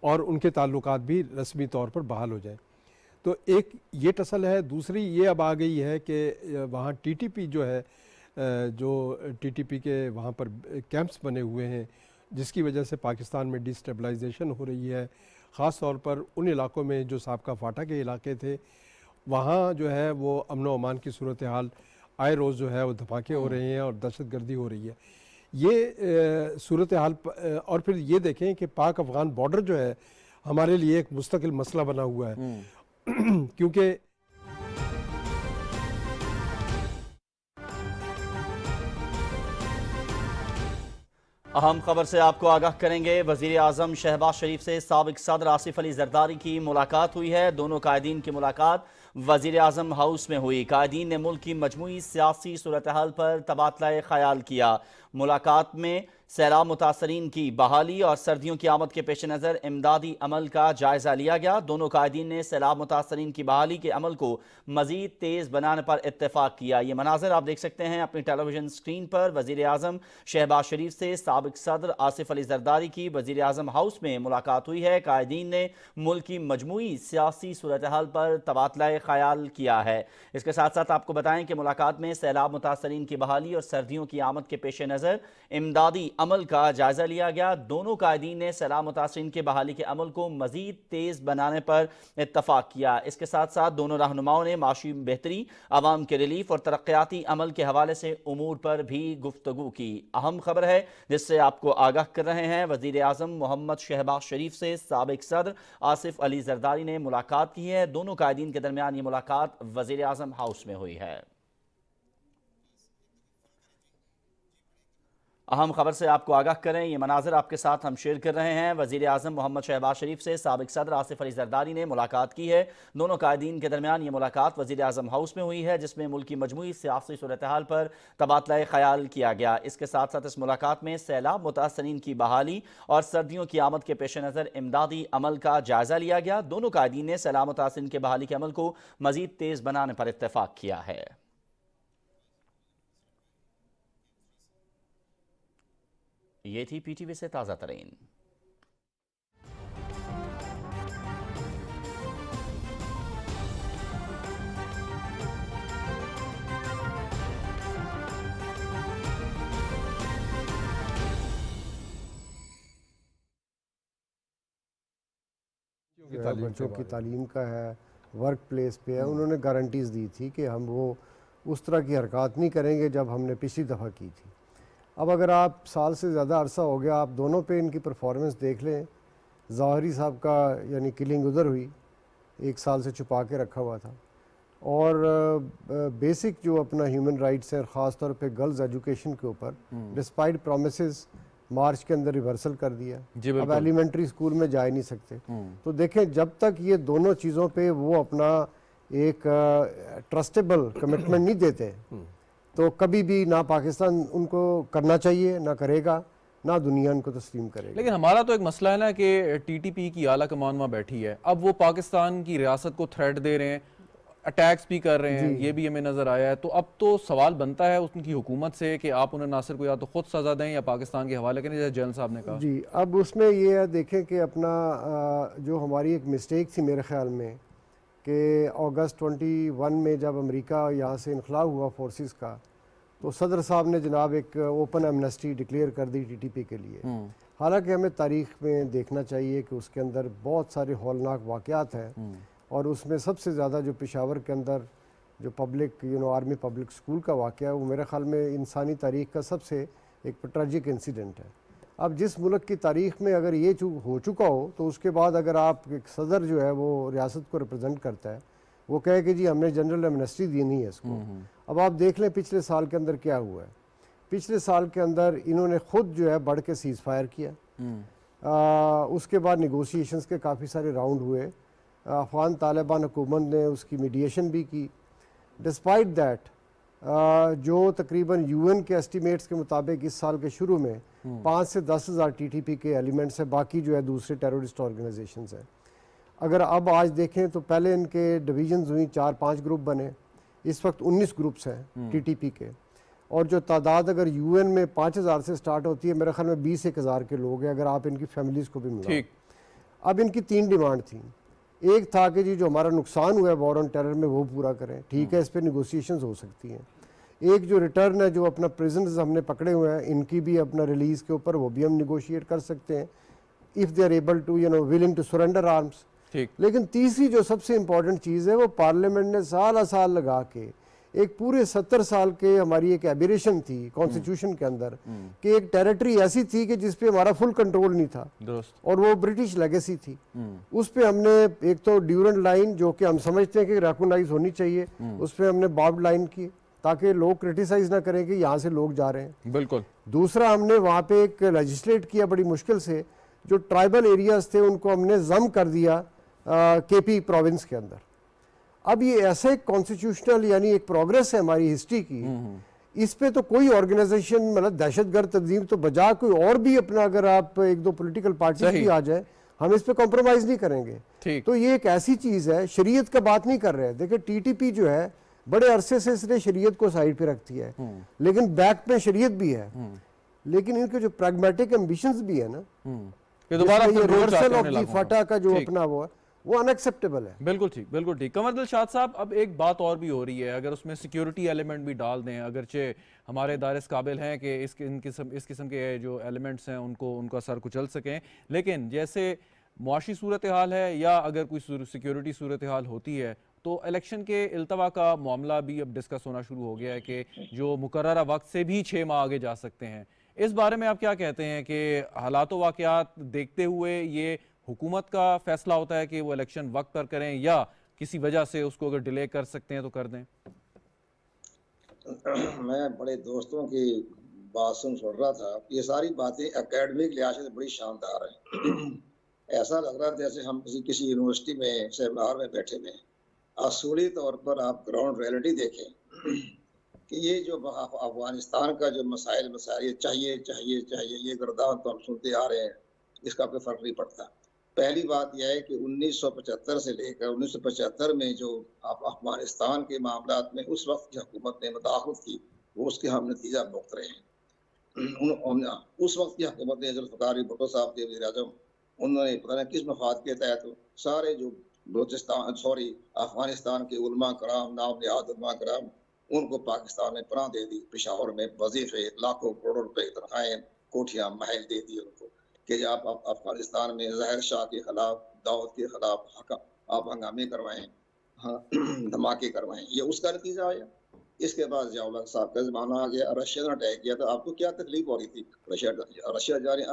और उनके ताल्लुकात भी रस्मी तौर पर बहाल हो जाएं। तो एक ये टसल है, दूसरी ये अब आ गई है कि वहाँ टीटीपी जो है, जो टीटीपी के वहाँ पर कैंप्स बने हुए हैं, जिसकी वजह से पाकिस्तान में डिस्टेबलाइजेशन हो रही है। ख़ास तौर पर उन इलाकों में जो साबका फाटा के इलाके थे, वहाँ जो है वो अमन व अमान की सूरत हाल आए रोज़ जो है वो धमाके हो रहे हैं और दहशतगर्दी हो रही है। ये सूरत हाल और फिर ये देखें कि पाक अफ़गान बॉर्डर जो है हमारे लिए एक मुस्तकिल मसला बना हुआ है क्योंकि अहम खबर से आपको आगाह करेंगे। वज़ीर आज़म शहबाज शरीफ से साबिक़ सदर आसिफ अली जरदारी की मुलाकात हुई है। दोनों कायदीन की मुलाकात वज़ीर आज़म हाउस में हुई। कायदीन ने मुल्क की मजमूई सियासी सूरत हाल पर तबादला ख्याल किया। मुलाकात में सैलाब मुतासरीन की बहाली और सर्दियों की आमद के पेश नज़र इमदादी अमल का जायज़ा लिया गया। दोनों कायदीन ने सैलाब मुतासरीन की बहाली के अमल को मज़ीद तेज़ बनाने पर इत्तेफाक किया। ये मनाज़र आप देख सकते हैं अपनी टेलीविजन स्क्रीन पर। वज़ीर आज़म शहबाज शरीफ से साबिक़ सदर आसिफ अली जरदारी की वज़ीर आज़म हाउस में मुलाकात हुई है। कायदीन ने मुल्क की मजमूई सियासी सूरत हाल पर तबादला ख्याल किया है। इसके साथ साथ आपको बताएं कि मुलाकात में सैलाब मुतासरीन की बहाली और सर्दियों की आमद के पेश नज़र इमदादी अमल का जायजा लिया गया। दोनों कायदीन ने सैलाब मुतासरीन की बहाली के अमल को मजीद तेज बनाने पर इत्तफाक किया। इसके साथ साथ दोनों रहनुमाओं ने माशी बेहतरी, आवाम के रिलीफ और तरक्याती अमल के हवाले से उमूर पर भी गुफ्तगू की। अहम खबर है जिससे आपको आगाह कर रहे हैं। वज़ीर आज़म मोहम्मद शहबाज शरीफ से साबिक़ सदर आसिफ अली जरदारी ने मुलाकात की है। दोनों कायदीन के दरमियान ये मुलाकात वज़ीर आज़म हाउस में हुई है। अहम खबर से आपको आगाह करें, ये मनाज़र आपके साथ हम शेयर कर रहे हैं। वज़ीर आज़म मोहम्मद शहबाज शरीफ से साबिक़ सदर आसिफ अली जरदारी ने मुलाकात की है। दोनों कायदीन के दरमियान ये मुलाकात वज़ीर आज़म हाउस में हुई है, जिसमें मुल्क की मजमूई सियासी सूरत हाल पर तबादला ख्याल किया गया। इसके साथ साथ इस मुलाकात में सैलाब मुतासरीन की बहाली और सर्दियों की आमद के पेश नज़र इमदादी अमल का जायज़ा लिया गया। दोनों कायदीन ने सैलाब मुतासरीन के बहाली के अमल को मज़ीद तेज़ बनाने पर इत्तेफाक किया है। ये थी पीटीवी से ताज़ा तरीन। बच्चों की तालीम का है, वर्क प्लेस पे है, उन्होंने गारंटीज़ दी थी कि हम वो उस तरह की हरकत नहीं करेंगे जब हमने पिछली दफ़ा की थी। अब अगर आप साल से ज़्यादा अरसा हो गया, आप दोनों पे इनकी परफॉर्मेंस देख लें। ज़ाहरी साहब का यानी किलिंग उधर हुई, 1 साल से छुपा के रखा हुआ था, और बेसिक जो अपना ह्यूमन राइट्स है, ख़ास तौर पे गर्ल्स एजुकेशन के ऊपर डिस्पाइट प्रोमिसेस मार्च के अंदर रिवर्सल कर दिया। अब एलिमेंट्री स्कूल में जा ही नहीं सकते। तो देखें, जब तक ये दोनों चीज़ों पे वो अपना एक ट्रस्टेबल कमिटमेंट नहीं देते तो कभी भी ना पाकिस्तान उनको करना चाहिए, ना करेगा, ना दुनिया उनको तस्लीम करेगी। लेकिन हमारा तो एक मसला है ना कि टीटीपी की आला कमान वहाँ बैठी है, अब वो पाकिस्तान की रियासत को थ्रेट दे रहे हैं, अटैक्स भी कर रहे हैं, ये भी हमें नज़र आया है। तो अब तो सवाल बनता है उनकी हुकूमत से कि आप उन्हें नासिर को या तो खुद सज़ा दें या पाकिस्तान के हवाले करें, जैसे जनरल साहब ने कहा। जी, अब उसमें ये है, देखें कि अपना जो हमारी एक मिस्टेक थी मेरे ख्याल में कि अगस्त 21 में जब अमेरिका यहाँ से इनखला हुआ फोर्सेस का, तो सदर साहब ने जनाब एक ओपन एमनेस्टी डिक्लेयर कर दी टीटीपी के लिए। हालांकि हमें तारीख़ में देखना चाहिए कि उसके अंदर बहुत सारे हौलनाक वाक़यात हैं, और उसमें सबसे ज़्यादा जो पेशावर के अंदर जो पब्लिक आर्मी पब्लिक स्कूल का वाक़या है, वो मेरे ख़्याल में इंसानी तारीख़ का सबसे एक ट्रेजिक इंसिडेंट है। अब जिस मुल्क की तारीख़ में अगर ये हो चुका हो, तो उसके बाद अगर आप एक सदर जो है वो रियासत को रिप्रेजेंट करता है, वो कहे कि जी हमने जनरल एमनेस्टी दी नहीं है इसको। अब आप देख लें पिछले साल के अंदर क्या हुआ है। पिछले साल के अंदर इन्होंने ख़ुद जो है बढ़ के सीज़ फायर किया, उसके बाद निगोशिएशंस के काफ़ी सारे राउंड हुए, अफ़गान तालिबान हुकूमत ने उसकी मीडिएशन भी की। डिस्पाइट दैट जो तकरीबन यूएन के एस्टीमेट्स के मुताबिक इस साल के शुरू में 5 से 10 हज़ार टीटीपी के एलिमेंट्स हैं, बाकी जो है दूसरे टेररिस्ट ऑर्गेनाइजेशंस हैं। अगर अब आज देखें तो पहले इनके डिवीजन्स हुई, 4-5 ग्रुप बने, इस वक्त 19 ग्रुप्स हैं टीटीपी के, और जो तादाद अगर यूएन में 5000 से स्टार्ट होती है, मेरे ख्याल में 20-1 हज़ार के लोग हैं अगर आप इनकी फैमिलीज़ को भी मिलाओ। अब इनकी 3 डिमांड थी। एक था कि जी जो हमारा नुकसान हुआ है वॉर ऑन टेरर में वो पूरा करें, ठीक है, इस पर निगोशिएशंस हो सकती हैं। एक जो रिटर्न है, जो अपना प्रिजनर्स हमने पकड़े हुए हैं, इनकी भी अपना रिलीज़ के ऊपर वो भी हम निगोशिएट कर सकते हैं if they are able to willing to surrender arms. ठीक। लेकिन तीसरी जो सबसे इम्पॉर्टेंट चीज़ है वो पार्लियामेंट ने साल साल लगा के एक पूरे 70 साल के हमारी एक एबिरेशन थी कॉन्स्टिट्यूशन के अंदर कि एक टेरिटरी ऐसी थी कि जिस पे हमारा फुल कंट्रोल नहीं था और वो ब्रिटिश लेगेसी थी। उस पे हमने एक तो ड्यूरेंट लाइन जो कि हम समझते हैं कि रिकॉग्नाइज होनी चाहिए, उस पे हमने बार्ब लाइन की ताकि लोग क्रिटिसाइज ना करें कि यहाँ से लोग जा रहे हैं। बिल्कुल। दूसरा, हमने वहाँ पे एक लेजिस्लेट किया बड़ी मुश्किल से, जो ट्राइबल एरियाज थे उनको हमने जम कर दिया केपी प्रोविंस के अंदर। अब ये ऐसे कॉन्स्टिट्यूशनल यानी एक प्रोग्रेस है हमारी हिस्ट्री की, इस पे तो कोई ऑर्गेनाइजेशन मतलब दहशतगर्द तंजीम तो बजा कोई और भी अपना, अगर आप एक दो पॉलिटिकल पार्टी भी आ जाए, हम इस पे कॉम्प्रोमाइज नहीं करेंगे। तो ये एक ऐसी चीज है, शरीयत का बात नहीं कर रहे हैं। देखिए टीटीपी जो है बड़े अरसे से इसने शरीयत को साइड पे रखती है, लेकिन बैक में शरीयत भी है, लेकिन इनके जो प्रैग्मेटिक एम्बिशंस भी है ना, दोबारा रिवर्सल ऑफ दी फटा का जो अपना वो अनएक्सेप्टेबल है। बिल्कुल ठीक, बिल्कुल ठीक। कमर दिलशाद साहब, अब एक बात और भी हो रही है, अगर उसमें सिक्योरिटी एलिमेंट भी डाल दें, अगरचे हमारे दायरे काबिल हैं कि इस किस्म के जो एलिमेंट्स हैं उनका सर कुचल सकें, लेकिन जैसे मुआशी सूरत हाल है या अगर कोई सिक्योरिटी सूरत हाल होती है तो इलेक्शन के इल्तवा का मामला भी अब डिस्कस होना शुरू हो गया है कि जो मुकर्ररा वक्त से भी 6 माह आगे जा सकते हैं। इस बारे में आप क्या कहते हैं कि हालात व वाक़यात देखते हुए ये हुकूमत का फैसला होता है कि वो इलेक्शन वक्त पर करें या किसी वजह से उसको अगर डिले कर सकते हैं तो कर दें? मैं बड़े दोस्तों की बात सुन रहा था, ये सारी बातें एकेडमिक लिहाज से बड़ी शानदार हैं। ऐसा लग रहा है जैसे हम किसी यूनिवर्सिटी में सेमिनार में बैठे हुए हैं। असूली तौर पर आप ग्राउंड रियलिटी देखें कि ये जो अफगानिस्तान का जो मसाइल ये चाहिए चाहिए चाहिए, ये गर्दान तो हम सुनते आ रहे हैं, इसका कोई फर्क नहीं पड़ता। पहली बात यह है कि 1975 से लेकर 1975 में जो अफगानिस्तान के मामलात में उस वक्त की हुकूमत ने मुदाखलत की, वो उसके हम नतीजा भुगत रहे हैं। उस वक्त की हुकूमत ने जुल्फ़िकार भुट्टो साहब थे वज़ीर-ए-आज़म, उन्होंने पता नहीं किस मफाद के तहत सारे जो अफगानिस्तान के उलमा कराम, नाम निहाद उलमा कराम, उनको पाकिस्तान में पनाह दे दी। पेशावर में वजीफे, लाखों करोड़ों रुपए तनख्वाहें, कोठियां, महल दे दिए उनको कि आप अफगानिस्तान में ज़ाहिर शाह के खिलाफ, दाऊद के खिलाफ आप हंगामे करवाएं, धमाके करवाएं। ये उसका नतीजा आया। इसके बाद ज़िया-उल-हक साहब का ज़माना आ गया, रशिया ने अटैक किया। तो आपको क्या तकलीफ हो रही थी? रशिया जा रहे,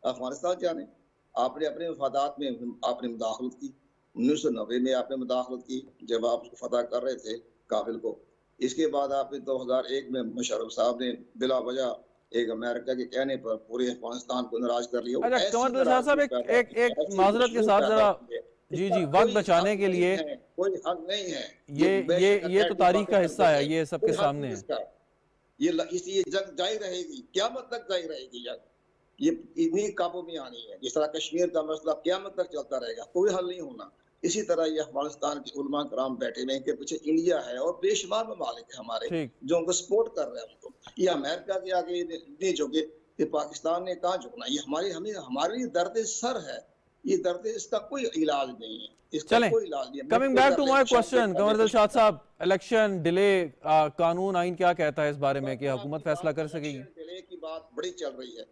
अफगानिस्तान जाने, आपने अपने मफादात में आपने मुदाखलत की। 1990 में आपने मुदाखलत की जब आप उसको फतह कर रहे थे काबिल को। इसके बाद आपने 2001 में मुशर्रफ साहब ने बिला वजह एक अमेरिका के कहने पर पूरे अफगानिस्तान को नाराज कर लिया। कमर दिलशाद साहब, एक माजरत के साथ जरा जी वक्त बचाने के लिए, कोई हक नहीं है, ये तो तारीख का हिस्सा है, ये सबके सामने है। ये जंग जारी रहेगी, क़यामत तक जारी रहेगी। यार ये इतनी काबू में आनी है। जिस तरह कश्मीर का मसला क़यामत तक चलता रहेगा, कोई हल नहीं होना। इसी तरह ये अफगानिस्तान के उलमा कराम बैठे हुए, इनके पीछे इंडिया है और बेशुमार ममालिक है हमारे जो उनको सपोर्ट कर रहे हैं। उनको ये अमेरिका के आगे नहीं झुके कि पाकिस्तान ने कहाँ झुकना। ये हमारी दर्द सर है, ये दर्द, इसका कोई इलाज नहीं है, इसका कोई इलाज नहीं है। Coming back to my question, Qamar Dilshad साहब, इलेक्शन डिले, कानून आइन क्या कहता है इस बारे में कि हुकूमत फैसला कर सकेगी? डिले की बात बड़ी चल रही है।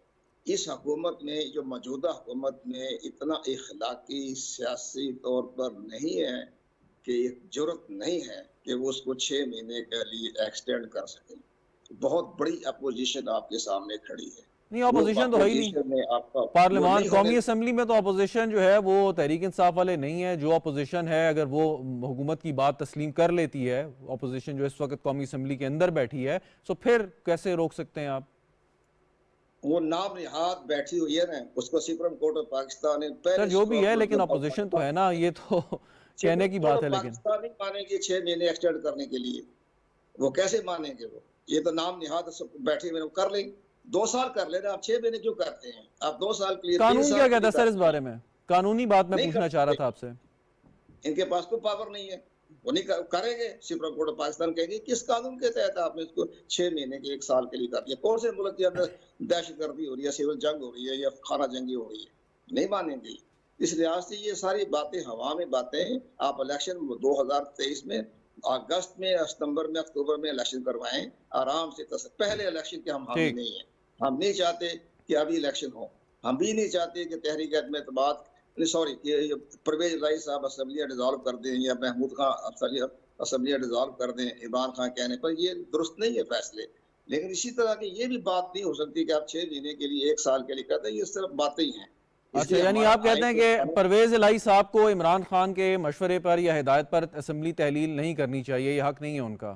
इस हुकूमत में, जो मौजूदा हुकूमत में इतना इखलाकी सियासी तौर पर नहीं है कि जुर्रत नहीं है कि वो उसको 6 महीने के लिए एक्सटेंड कर सके। बहुत बड़ी अपोजिशन आपके सामने खड़ी है। नहीं, अपोजिशन तो है ही नहीं। पार्लियामान, कौमी असम्बली में तो अपोजिशन जो है वो तहरीक इंसाफ वाले नहीं है। जो अपोजिशन है, अगर वो हुकूमत की बात तस्लीम कर लेती है, अपोजिशन जो इस वक्त कौमी असम्बली के अंदर बैठी है, तो फिर कैसे रोक सकते हैं आप? वो नाम निहाद बैठी हुई है ना, उसको सुप्रीम कोर्ट ऑफ पाकिस्तान ने सर जो भी है, लेकिन अपोजिशन तो है ना, ये तो कहने की बात है। लेकिन पाकिस्तान नहीं मानेगी 6 महीने एक्सटेंड करने के लिए, वो कैसे मानेंगे? वो ये तो नाम निहाद बैठे हुए कर लें, 2 साल कर लेना, आप 6 महीने क्यों करते हैं? आप 2 साल के लिए। कानून क्या कहता है सर इस बारे में? कानूनी बात मैं पूछना चाह रहा था आपसे। इनके पास कोई पावर नहीं है, वो नहीं करेंगे। सुप्रीम कोर्ट ऑफ पाकिस्तान कहेगी किस कानून के तहत आपने इसको 6 महीने के 1 साल के लिए कर दिया? कौन से मुल्क के अंदर दहशतगर्दी हो रही है, सिविल जंग हो रही है या खाना जंगी हो रही है? नहीं मानेंगे। इस लिहाज से ये सारी बातें हवा में बातें हैं। आप इलेक्शन 2023 में अगस्त में, सितंबर में, अक्टूबर में इलेक्शन करवाएं आराम से। पहले इलेक्शन के हम हामी ठीक। नहीं है। हम नहीं चाहते कि अभी इलेक्शन हो। हम भी नहीं चाहते कि तहरीक अदम एतमाद सॉरी कि परवेज इलाही साहब असम्बलियाँ डिजॉल्व कर दें या महमूद खान असम्बलियाँ डिजॉल्व कर दें इमरान खान कहने पर। ये दुरुस्त नहीं है फैसले। लेकिन इसी तरह की ये भी बात नहीं हो सकती कि आप 6 महीने के लिए, 1 साल के लिए कहते हैं। ये सिर्फ बातें ही हैं। अच्छा, इसलिए यानी हमारा आप कहते हैं कि परवेज इलाही साहब को इमरान खान के मशवरे पर या हिदायत पर असम्बली तहलील नहीं करनी चाहिए, ये हक नहीं है उनका?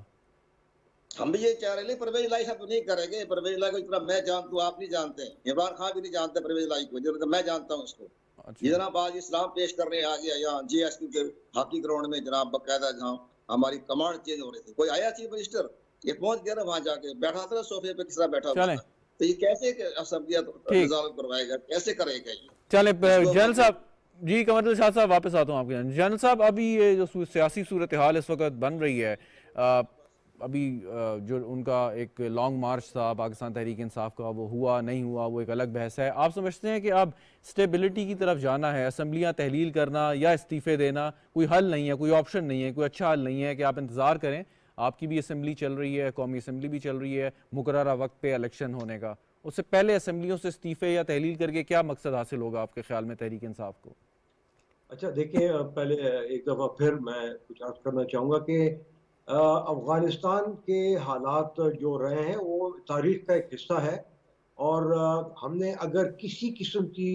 हम भी ये चाह रहे हैं। परवेज इलाही साहब तो नहीं करेंगे। परवेज इलाही को इतना मैं जानता हूँ, आप नहीं जानते। इमरान खान भी नहीं जानते परवेज इलाही को, जितना मैं जानता हूँ उसको। ये जनाब आज इस्लाम पेश करने आ गया यहाँ GSP के हॉकी ग्राउंड में जनाब, बकायदा जहाँ हमारी कमांड चेंज हो रही थी। कोई आया चीफ मिनिस्टर, ये पहुंच गया ना वहां जाके, बैठा था सोफे पे, किस तरह बैठा हुआ था। तो ये कैसे असम्बलियाँ रिजॉल्व करवाएगा, कैसे करेगा ये? चले जनरल साहब जी, कमरुद्दीन शाह साहब वापस आता हूँ आपके यहाँ। जनरल साहब, अभी ये जो सियासी सूरत हाल इस वक्त बन रही है, अभी जो उनका एक लॉन्ग मार्च था पाकिस्तान तहरीक इंसाफ का, वो हुआ नहीं हुआ वो एक अलग बहस है। आप समझते हैं कि अब स्टेबिलिटी की तरफ जाना है, असम्बलियाँ तहलील करना या इस्तीफ़े देना कोई हल नहीं है, कोई ऑप्शन नहीं है, कोई अच्छा हल नहीं है कि आप इंतज़ार करें? आपकी भी असम्बली चल रही है, कौमी असम्बली भी चल रही है, मुकर्ररा वक्त पे इलेक्शन होने का, उससे पहले असम्बलियों से इस्तीफ़े या तहलील करके क्या मकसद हासिल होगा आपके ख्याल में तहरीक इंसाफ को? अच्छा देखिए, पहले एक दफ़ा फिर मैं कुछ अर्ज करना चाहूँगा कि अफ़गानिस्तान के हालात जो रहे हैं वो तारीख़ का एक हिस्सा है। और हमने अगर किसी किस्म की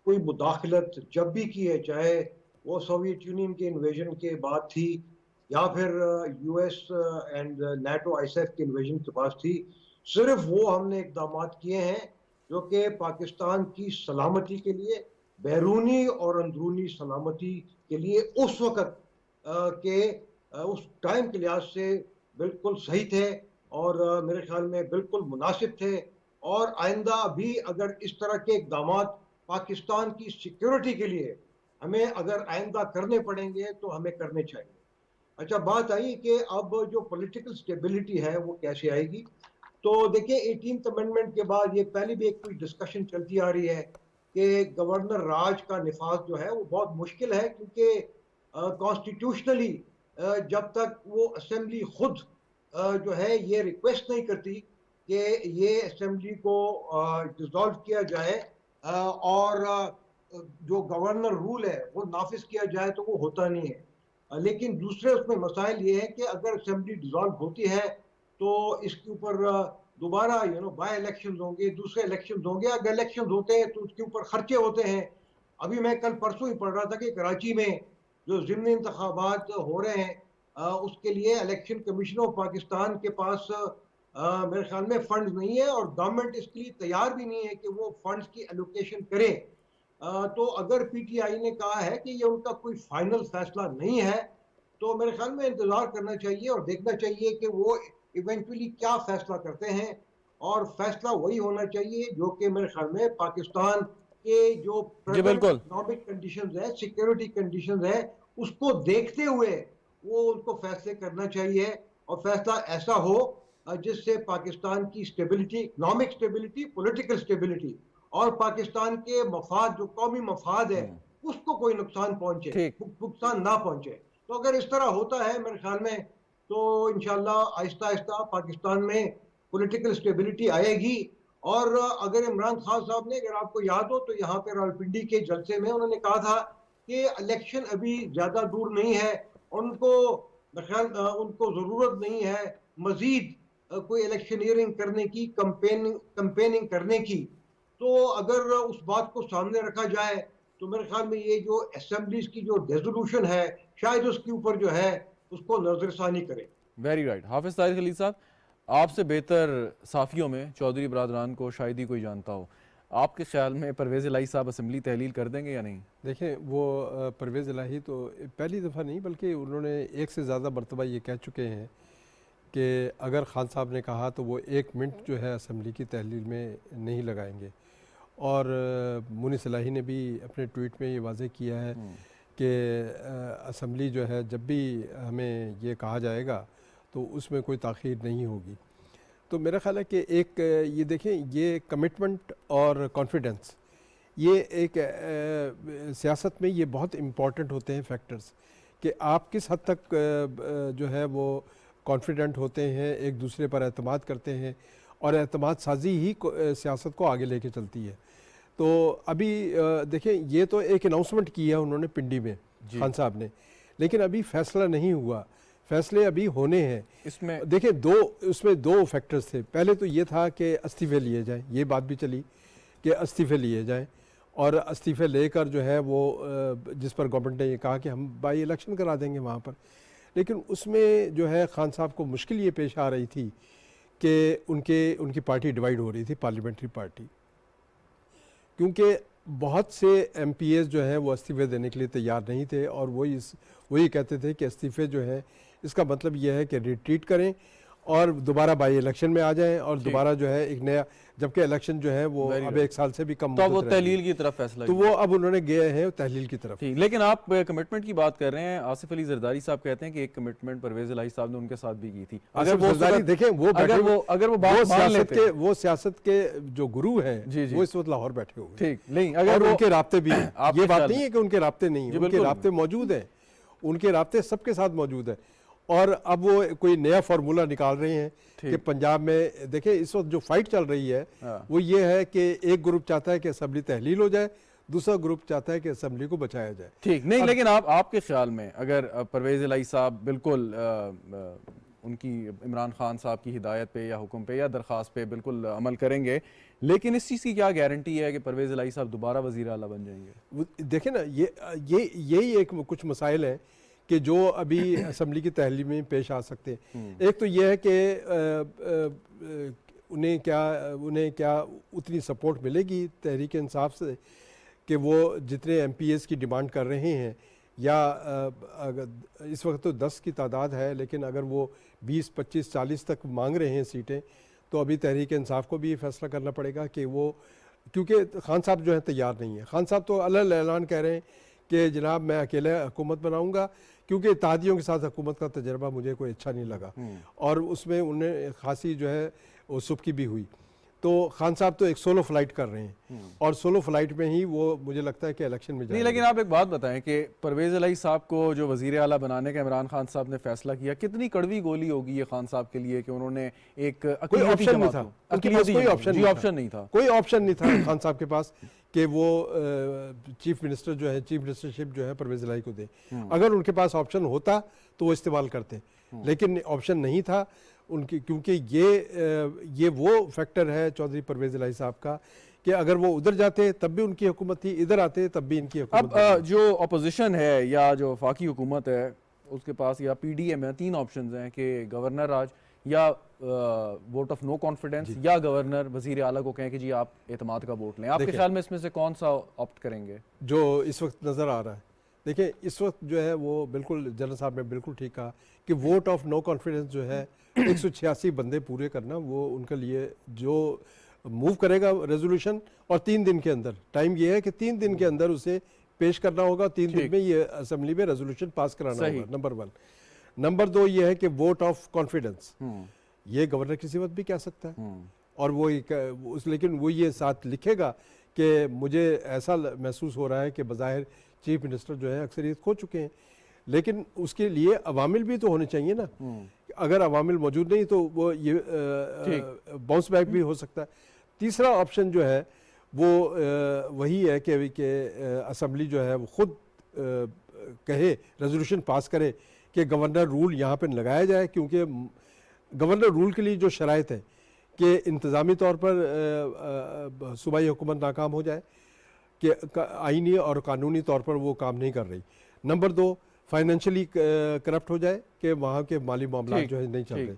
कोई मुदाखलत जब भी की है, चाहे वो सोवियत यूनियन के इन्वेजन के बाद थी या फिर US एंड NATO ISAF के इन्वेजन के पास थी, सिर्फ वो हमने इक़दाम किए हैं जो कि पाकिस्तान की सलामती के लिए, बैरूनी और अंदरूनी सलामती के लिए उस वक़्त के उस टाइम के लिहाज से बिल्कुल सही थे और मेरे ख्याल में बिल्कुल मुनासिब थे। और आइंदा भी अगर इस तरह के इक़दाम पाकिस्तान की सिक्योरिटी के लिए हमें अगर आइंदा करने पड़ेंगे तो हमें करने चाहिए। अच्छा, बात आई कि अब जो पॉलिटिकल स्टेबिलिटी है वो कैसे आएगी। तो देखिए, 18th अमेंडमेंट के बाद ये पहले भी एक कोई डिस्कशन चलती आ रही है कि गवर्नर राज का निफाज जो है वो बहुत मुश्किल है, क्योंकि कॉन्स्टिट्यूशनली जब तक वो असेंबली खुद जो है ये रिक्वेस्ट नहीं करती कि ये असेंबली को डिसॉल्व किया जाए और जो गवर्नर रूल है वो नाफिज किया जाए, तो वो होता नहीं है। लेकिन दूसरे उसमें मसाइल ये है कि अगर असेंबली डिसॉल्व होती है तो इसके ऊपर दोबारा बाय इलेक्शंस होंगे, दूसरे इलेक्शंस होंगे। अगर इलेक्शंस होते हैं तो उसके ऊपर खर्चे होते हैं। अभी मैं कल परसों ही पढ़ रहा था कि कराची में जो ज़िमनी इंतखाबात हो रहे हैं उसके लिए इलेक्शन कमीशन ऑफ पाकिस्तान के पास मेरे ख्याल में फंड्स नहीं है और गवर्नमेंट इसके लिए तैयार भी नहीं है कि वो फंड्स की एलोकेशन करे। तो अगर PTI ने कहा है कि ये उनका कोई फाइनल फैसला नहीं है, तो मेरे ख्याल में इंतज़ार करना चाहिए और देखना चाहिए कि वो इवेंचुअली क्या फैसला करते हैं। और फैसला वही होना चाहिए जो कि मेरे ख्याल में पाकिस्तान के जो इकोनॉमिक कंडीशंस है, सिक्योरिटी कंडीशंस है, उसको देखते हुए वो उनको फैसले करना चाहिए। और फैसला ऐसा हो जिससे पाकिस्तान की stability, economic stability, political stability और पाकिस्तान के मफाद, जो कौमी मफाद है, उसको कोई नुकसान पहुंचे, नुकसान ना पहुंचे। तो अगर इस तरह होता है मेरे ख्याल में तो इंशाल्लाह आहिस्ता आहिस्ता पाकिस्तान में पॉलिटिकल स्टेबिलिटी आएगी। और अगर इमरान खान साहब ने, अगर आपको याद हो तो यहाँ पे रावलपिंडी के जलसे में उन्होंने कहा था कि इलेक्शन अभी ज़्यादा दूर नहीं है और उनको ज़रूरत नहीं है मज़ीद कोई इलेक्शनियरिंग करने की, कंपेनिंग करने की। तो अगर उस बात को सामने रखा जाए तो मेरे ख्याल में ये जो असेंबलीज की जो रेजोल्यूशन है शायद उसके ऊपर जो है उसको नजरसानी करें। Very right. हाफिज तारिक खलील साहब, आपसे बेहतर साफियों में चौधरी बरादरान को शायद ही कोई जानता हो, आपके ख्याल में परवेज़ इलाही साहब असम्बली तहलील कर देंगे या नहीं? देखिए, वो परवेज़ इलाही तो पहली दफ़ा नहीं बल्कि उन्होंने एक से ज़्यादा मरतबा ये कह चुके हैं कि अगर खान साहब ने कहा तो वो 1 मिनट जो है असम्बली की तहलील में नहीं लगाएंगे। और मुनीस इलाही ने भी अपने ट्वीट में ये वाज़ेह किया है कि असम्बली जो है जब भी हमें ये कहा जाएगा तो उसमें कोई ताख़ीर नहीं होगी। तो मेरा ख़्याल है कि एक ये देखें, ये कमिटमेंट और कॉन्फिडेंस, ये एक सियासत में ये बहुत इम्पॉर्टेंट होते हैं फैक्टर्स कि आप किस हद तक जो है वो कॉन्फिडेंट होते हैं, एक दूसरे पर एतमाद करते हैं, और एतमाद साजी ही सियासत को आगे लेके चलती है। तो अभी देखें, ये तो एक अनाउंसमेंट की है उन्होंने पिंडी में खान साहब ने, लेकिन अभी फैसला नहीं हुआ, फैसले अभी होने हैं। इसमें देखिए उसमें दो फैक्टर्स थे। पहले तो ये था कि इस्तीफे लिए जाएं, ये बात भी चली कि इस्तीफे लिए जाएं, और इस्तीफे लेकर जो है वो जिस पर गवर्नमेंट ने ये कहा कि हम बाई इलेक्शन करा देंगे वहाँ पर, लेकिन उसमें जो है खान साहब को मुश्किल ये पेश आ रही थी कि उनकी पार्टी डिवाइड हो रही थी, पार्लियामेंट्री पार्टी, क्योंकि बहुत से एमपीएस जो हैं वो इस्तीफे देने के लिए तैयार नहीं थे, और वही कहते थे कि इस्तीफे जो है इसका मतलब ये है कि रिट्रीट करें और दोबारा बाई इलेक्शन में आ जाएं, और दोबारा जो है एक नया, जबकि इलेक्शन जो है वो अब 1 साल से भी कम तो वो मुद्दत रह गई। तहलील की तरफ फैसला तो किया। वो अब उन्होंने गए हैं तहलील की तरफ। ठीक, लेकिन आप कमिटमेंट की बात कर रहे हैं। आसिफ अली जरदारी साहब कहते हैं कि एक कमिटमेंट परवेज इलाही साहब ने उनके साथ भी की थी। अगर वो देखें, वो अगर वो बात मान लेते हैं, वो सियासत के जो गुरु हैं जी, जी। वो इस वक्त लाहौर बैठे हुए हैं। ठीक, नहीं और अगर उनके राब्ते भी हैं। आपके ये बात ख्याल नहीं है कि उनके राब्ते नहीं जी, है, उनके बिल्कुल। राब्ते मौजूद हैं, उनके राब्ते सबके साथ मौजूद है। और अब वो कोई नया फार्मूला निकाल रहे हैं कि पंजाब में देखिए इस वक्त जो फाइट चल रही है वो ये है कि एक ग्रुप चाहता है कि असेंबली तहलील हो जाए, दूसरा ग्रुप चाहता है कि असेंबली को बचाया जाए। ठीक, नहीं लेकिन आपके ख्याल में अगर परवेज इलाही साहब बिल्कुल उनकी इमरान खान साहब की हिदायत पे या हुक्म पे या दरख्वास्त पे बिल्कुल अमल करेंगे, लेकिन इस चीज़ की क्या गारंटी है कि परवेज इलाही साहब दोबारा वज़ीर आला बन जाएंगे? देखिए ना, यही एक कुछ मसाइल हैं कि जो अभी असेंबली की तहलील में पेश आ सकते हैं। एक तो ये है कि उन्हें क्या उतनी सपोर्ट मिलेगी तहरीक इंसाफ से कि वो जितने एमपीएस की डिमांड कर रहे हैं, या अगर इस वक्त तो 10 की तादाद है, लेकिन अगर वो 20, 25, 40 तक मांग रहे हैं सीटें, तो अभी तहरीक इंसाफ को भी ये फैसला करना पड़ेगा कि वो, क्योंकि खान साहब जो है तैयार नहीं है। खान साहब तो अलग ऐलान कह रहे हैं कि जनाब मैं अकेले हुकूमत बनाऊंगा, क्योंकि इत्तेहादियों के साथ हुकूमत का तजर्बा मुझे कोई अच्छा नहीं लगा, और उसमें उन्हें खासी जो है वो सुबकी भी हुई। तो खान साहब तो एक सोलो फ्लाइट कर रहे हैं, और सोलो फ्लाइट में ही वो मुझे लगता है कि इलेक्शन में नहीं, जाएंगे। लेकिन आप एक बात बताएं कि परवेज इलाही साहब को जो वज़ीर आला बनाने का इमरान खान साहब ने फैसला किया, कितनी कड़वी गोली होगी ये खान साहब के लिए कि उन्होंने एक कोई ऑप्शन नहीं था, उनके पास कोई ऑप्शन नहीं था, कोई ऑप्शन नहीं था खान साहब के पास कि वो चीफ मिनिस्टर जो है, चीफ मिनिस्टरशिप जो है परवेज इलाही को दे। अगर उनके पास ऑप्शन होता तो वो इस्तेमाल करते, लेकिन ऑप्शन नहीं था उनकी, क्योंकि ये वो फैक्टर है चौधरी परवेज इलाही साहब का कि अगर वो उधर जाते तब भी उनकी हुकूमत थी, इधर आते तब भी इनकी हुकूमत। अब जो अपोजिशन है या जो वफाकी हुकूमत है उसके पास या पीडीएम है, 3 ऑप्शन हैं कि गवर्नर राज या वोट ऑफ नो कॉन्फिडेंस या गवर्नर वजीर आला को कहें कि जी आप एतमाद का वोट लें। आपके ख्याल में इसमें से कौन सा ऑप्ट करेंगे? जो इस वक्त नज़र आ रहा है, देखिए इस वक्त जो है वो बिल्कुल जनरल साहब ने बिल्कुल ठीक कहा कि वोट ऑफ नो कॉन्फिडेंस जो है 186 बंदे पूरे करना, वो उनके लिए जो मूव करेगा रेजोल्यूशन, और 3 दिन के अंदर, टाइम ये है कि 3 दिन के अंदर उसे पेश करना होगा, 3 दिन में ये असेंबली में रेजोल्यूशन पास कराना होगा, नंबर 1। नंबर 2 ये है कि वोट ऑफ कॉन्फिडेंस, ये गवर्नर किसी वक्त भी कह सकता है, और वो लेकिन वो ये साथ लिखेगा कि मुझे ऐसा महसूस हो रहा है कि बज़ाहिर चीफ मिनिस्टर जो है अक्सरियत खो चुके हैं, लेकिन उसके लिए अवामिल भी तो होने चाहिए ना। अगर अवामिल मौजूद नहीं तो वो ये बाउंस बैक भी हो सकता है। तीसरा ऑप्शन जो है वो वही है कि असेंबली जो है वो खुद कहे, रेजोल्यूशन पास करे कि गवर्नर रूल यहाँ पे लगाया जाए, क्योंकि गवर्नर रूल के लिए जो शराइत है कि इंतज़ामी तौर पर सूबाई हुकूमत नाकाम हो जाए, कि आइनी और कानूनी तौर पर वो काम नहीं कर रही। नंबर 2 फाइनेंशियली करप्ट हो जाए कि वहाँ के माली मामला जो है नहीं चल रहे।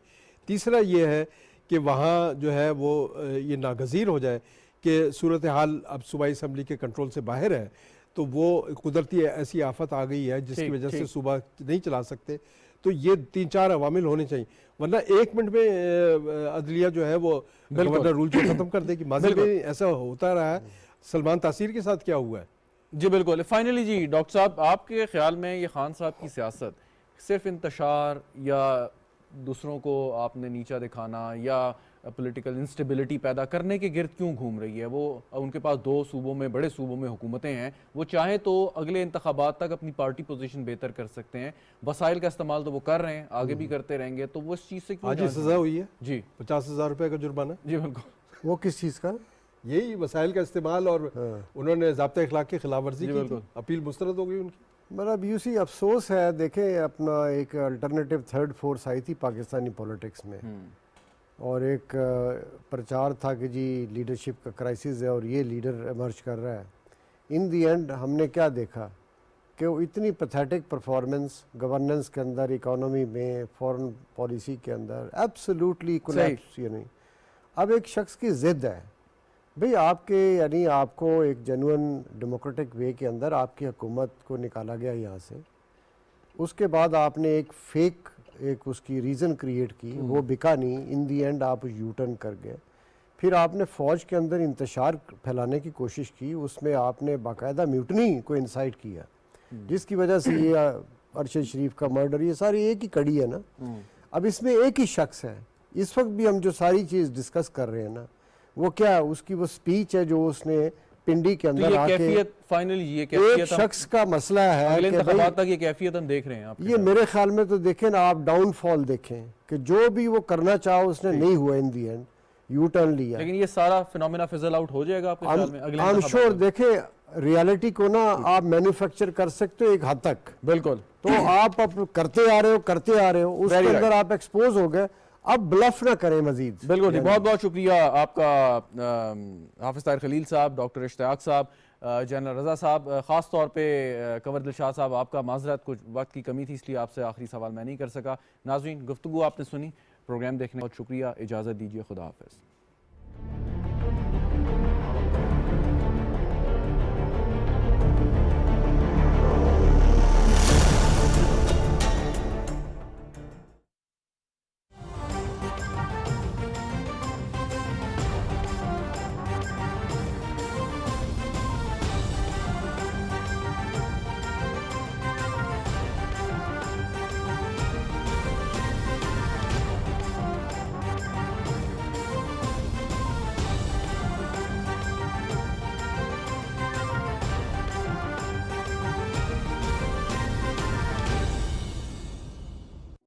तीसरा ये है कि वहाँ जो है वो ये नागज़ीर हो जाए कि सूरत हाल अब सूबाई असम्बली के कंट्रोल से बाहर है, तो वो कुदरती ऐसी आफत आ गई है जिसकी वजह से सूबा नहीं चला सकते। तो ये 3-4 अवामिल होने चाहिए, वरना 1 मिनट में अदलिया जो है वो गवर्नर रूल जो ख़त्म कर देगी। माज़ी में ऐसा होता रहा है, सलमान तासीर के साथ क्या हुआ है। जी बिल्कुल। फाइनली जी डॉक्टर साहब, आपके ख्याल में ये खान साहब की सियासत सिर्फ इंतशार या दूसरों को आपने नीचा दिखाना या पॉलिटिकल इंस्टेबिलिटी पैदा करने के गिर्द क्यों घूम रही है? वो उनके पास 2 सूबों में, बड़े सूबों में हुकूमतें हैं, वो चाहें तो अगले इंतखाबात तक अपनी पार्टी पोजीशन बेहतर कर सकते हैं। वसाइल का इस्तेमाल तो वो कर रहे हैं, आगे भी करते रहेंगे, तो वो इस चीज़ से क्यों आज ही सजा हुई है जी 50,000 रुपए का जुर्माना। जी बिल्कुल। वो किस चीज़ का? यही वसाइल का इस्तेमाल, और उन्होंने ज़ाब्ता इखलाक की खिलाफ वर्जी जी, की बिल्कुल। थी, अपील मुस्तरद हो गई उनकी। मतलब यूसी अफसोस है, देखें अपना एक अल्टरनेटिव थर्ड फोर्स आई थी पाकिस्तानी पॉलिटिक्स में, और एक प्रचार था कि जी लीडरशिप का क्राइसिस है और ये लीडर इमर्ज कर रहा है। इन दी एंड हमने क्या देखा कि वो इतनी पैथेटिक परफॉर्मेंस गवर्नेंस के अंदर, इकोनॉमी में, फॉरेन पॉलिसी के अंदर एब्सोल्युटली कोलैप्स। यानी अब एक शख्स की ज़िद है भाई आपके, यानी आपको एक जेन्युइन डेमोक्रेटिक वे के अंदर आपकी हुकूमत को निकाला गया यहाँ से, उसके बाद आपने एक फेक एक उसकी रीज़न क्रिएट की, वो बिका नहीं, इन दी एंड आप यू टर्न कर गए। फिर आपने फ़ौज के अंदर इंतशार फैलाने की कोशिश की, उसमें आपने बाकायदा म्यूटनी को इंसाइट किया, जिसकी वजह से ये अरशद शरीफ का मर्डर, ये सारी एक ही कड़ी है ना। अब इसमें एक ही शख्स है, इस वक्त भी हम जो सारी चीज़ डिस्कस कर रहे हैं ना, वो क्या उसकी वो स्पीच है जो उसने पिंडी के तो अंदर ये आके, कैफियत फाइनली, ये एक कैफियत शख्स का मसला है अगले कि भाई इंतखाबात तक ये कैफियत हम देख रहे हैं आपके ये साथ। मेरे ख्याल में तो देखें ना आप, डाउनफॉल देखें कि जो भी वो करना चाहा उसने नहीं हुआ, इन दी एंड यू टर्न लिया। लेकिन ये सारा फिनोमेना फिजल आउट हो जाएगा आपके ख्याल में अगले आई एम इंतखाबात श्योर। तक? देखें रियलिटी को ना आप मैन्युफैक्चर कर सकते हो एक हद तक, बिल्कुल। तो आप अब करते आ रहे हो उसके Very अंदर right. आप एक्सपोज हो गए, अब ब्लफ ना करें मजीद। बिल्कुल जी, बहुत बहुत शुक्रिया आपका हाफिज ताहिर खलील साहब, डॉक्टर इश्तियाक साहब, जनरल रजा साहब, ख़ास तौर पे कंवर दिलशाद साहब, आपका माजरत कुछ वक्त की कमी थी इसलिए आपसे आखिरी सवाल मैं नहीं कर सका। नाज़रीन, गुफ्तगू आपने सुनी, प्रोग्राम देखने बहुत शुक्रिया, इजाज़त दीजिए, खुदा हाफिज़।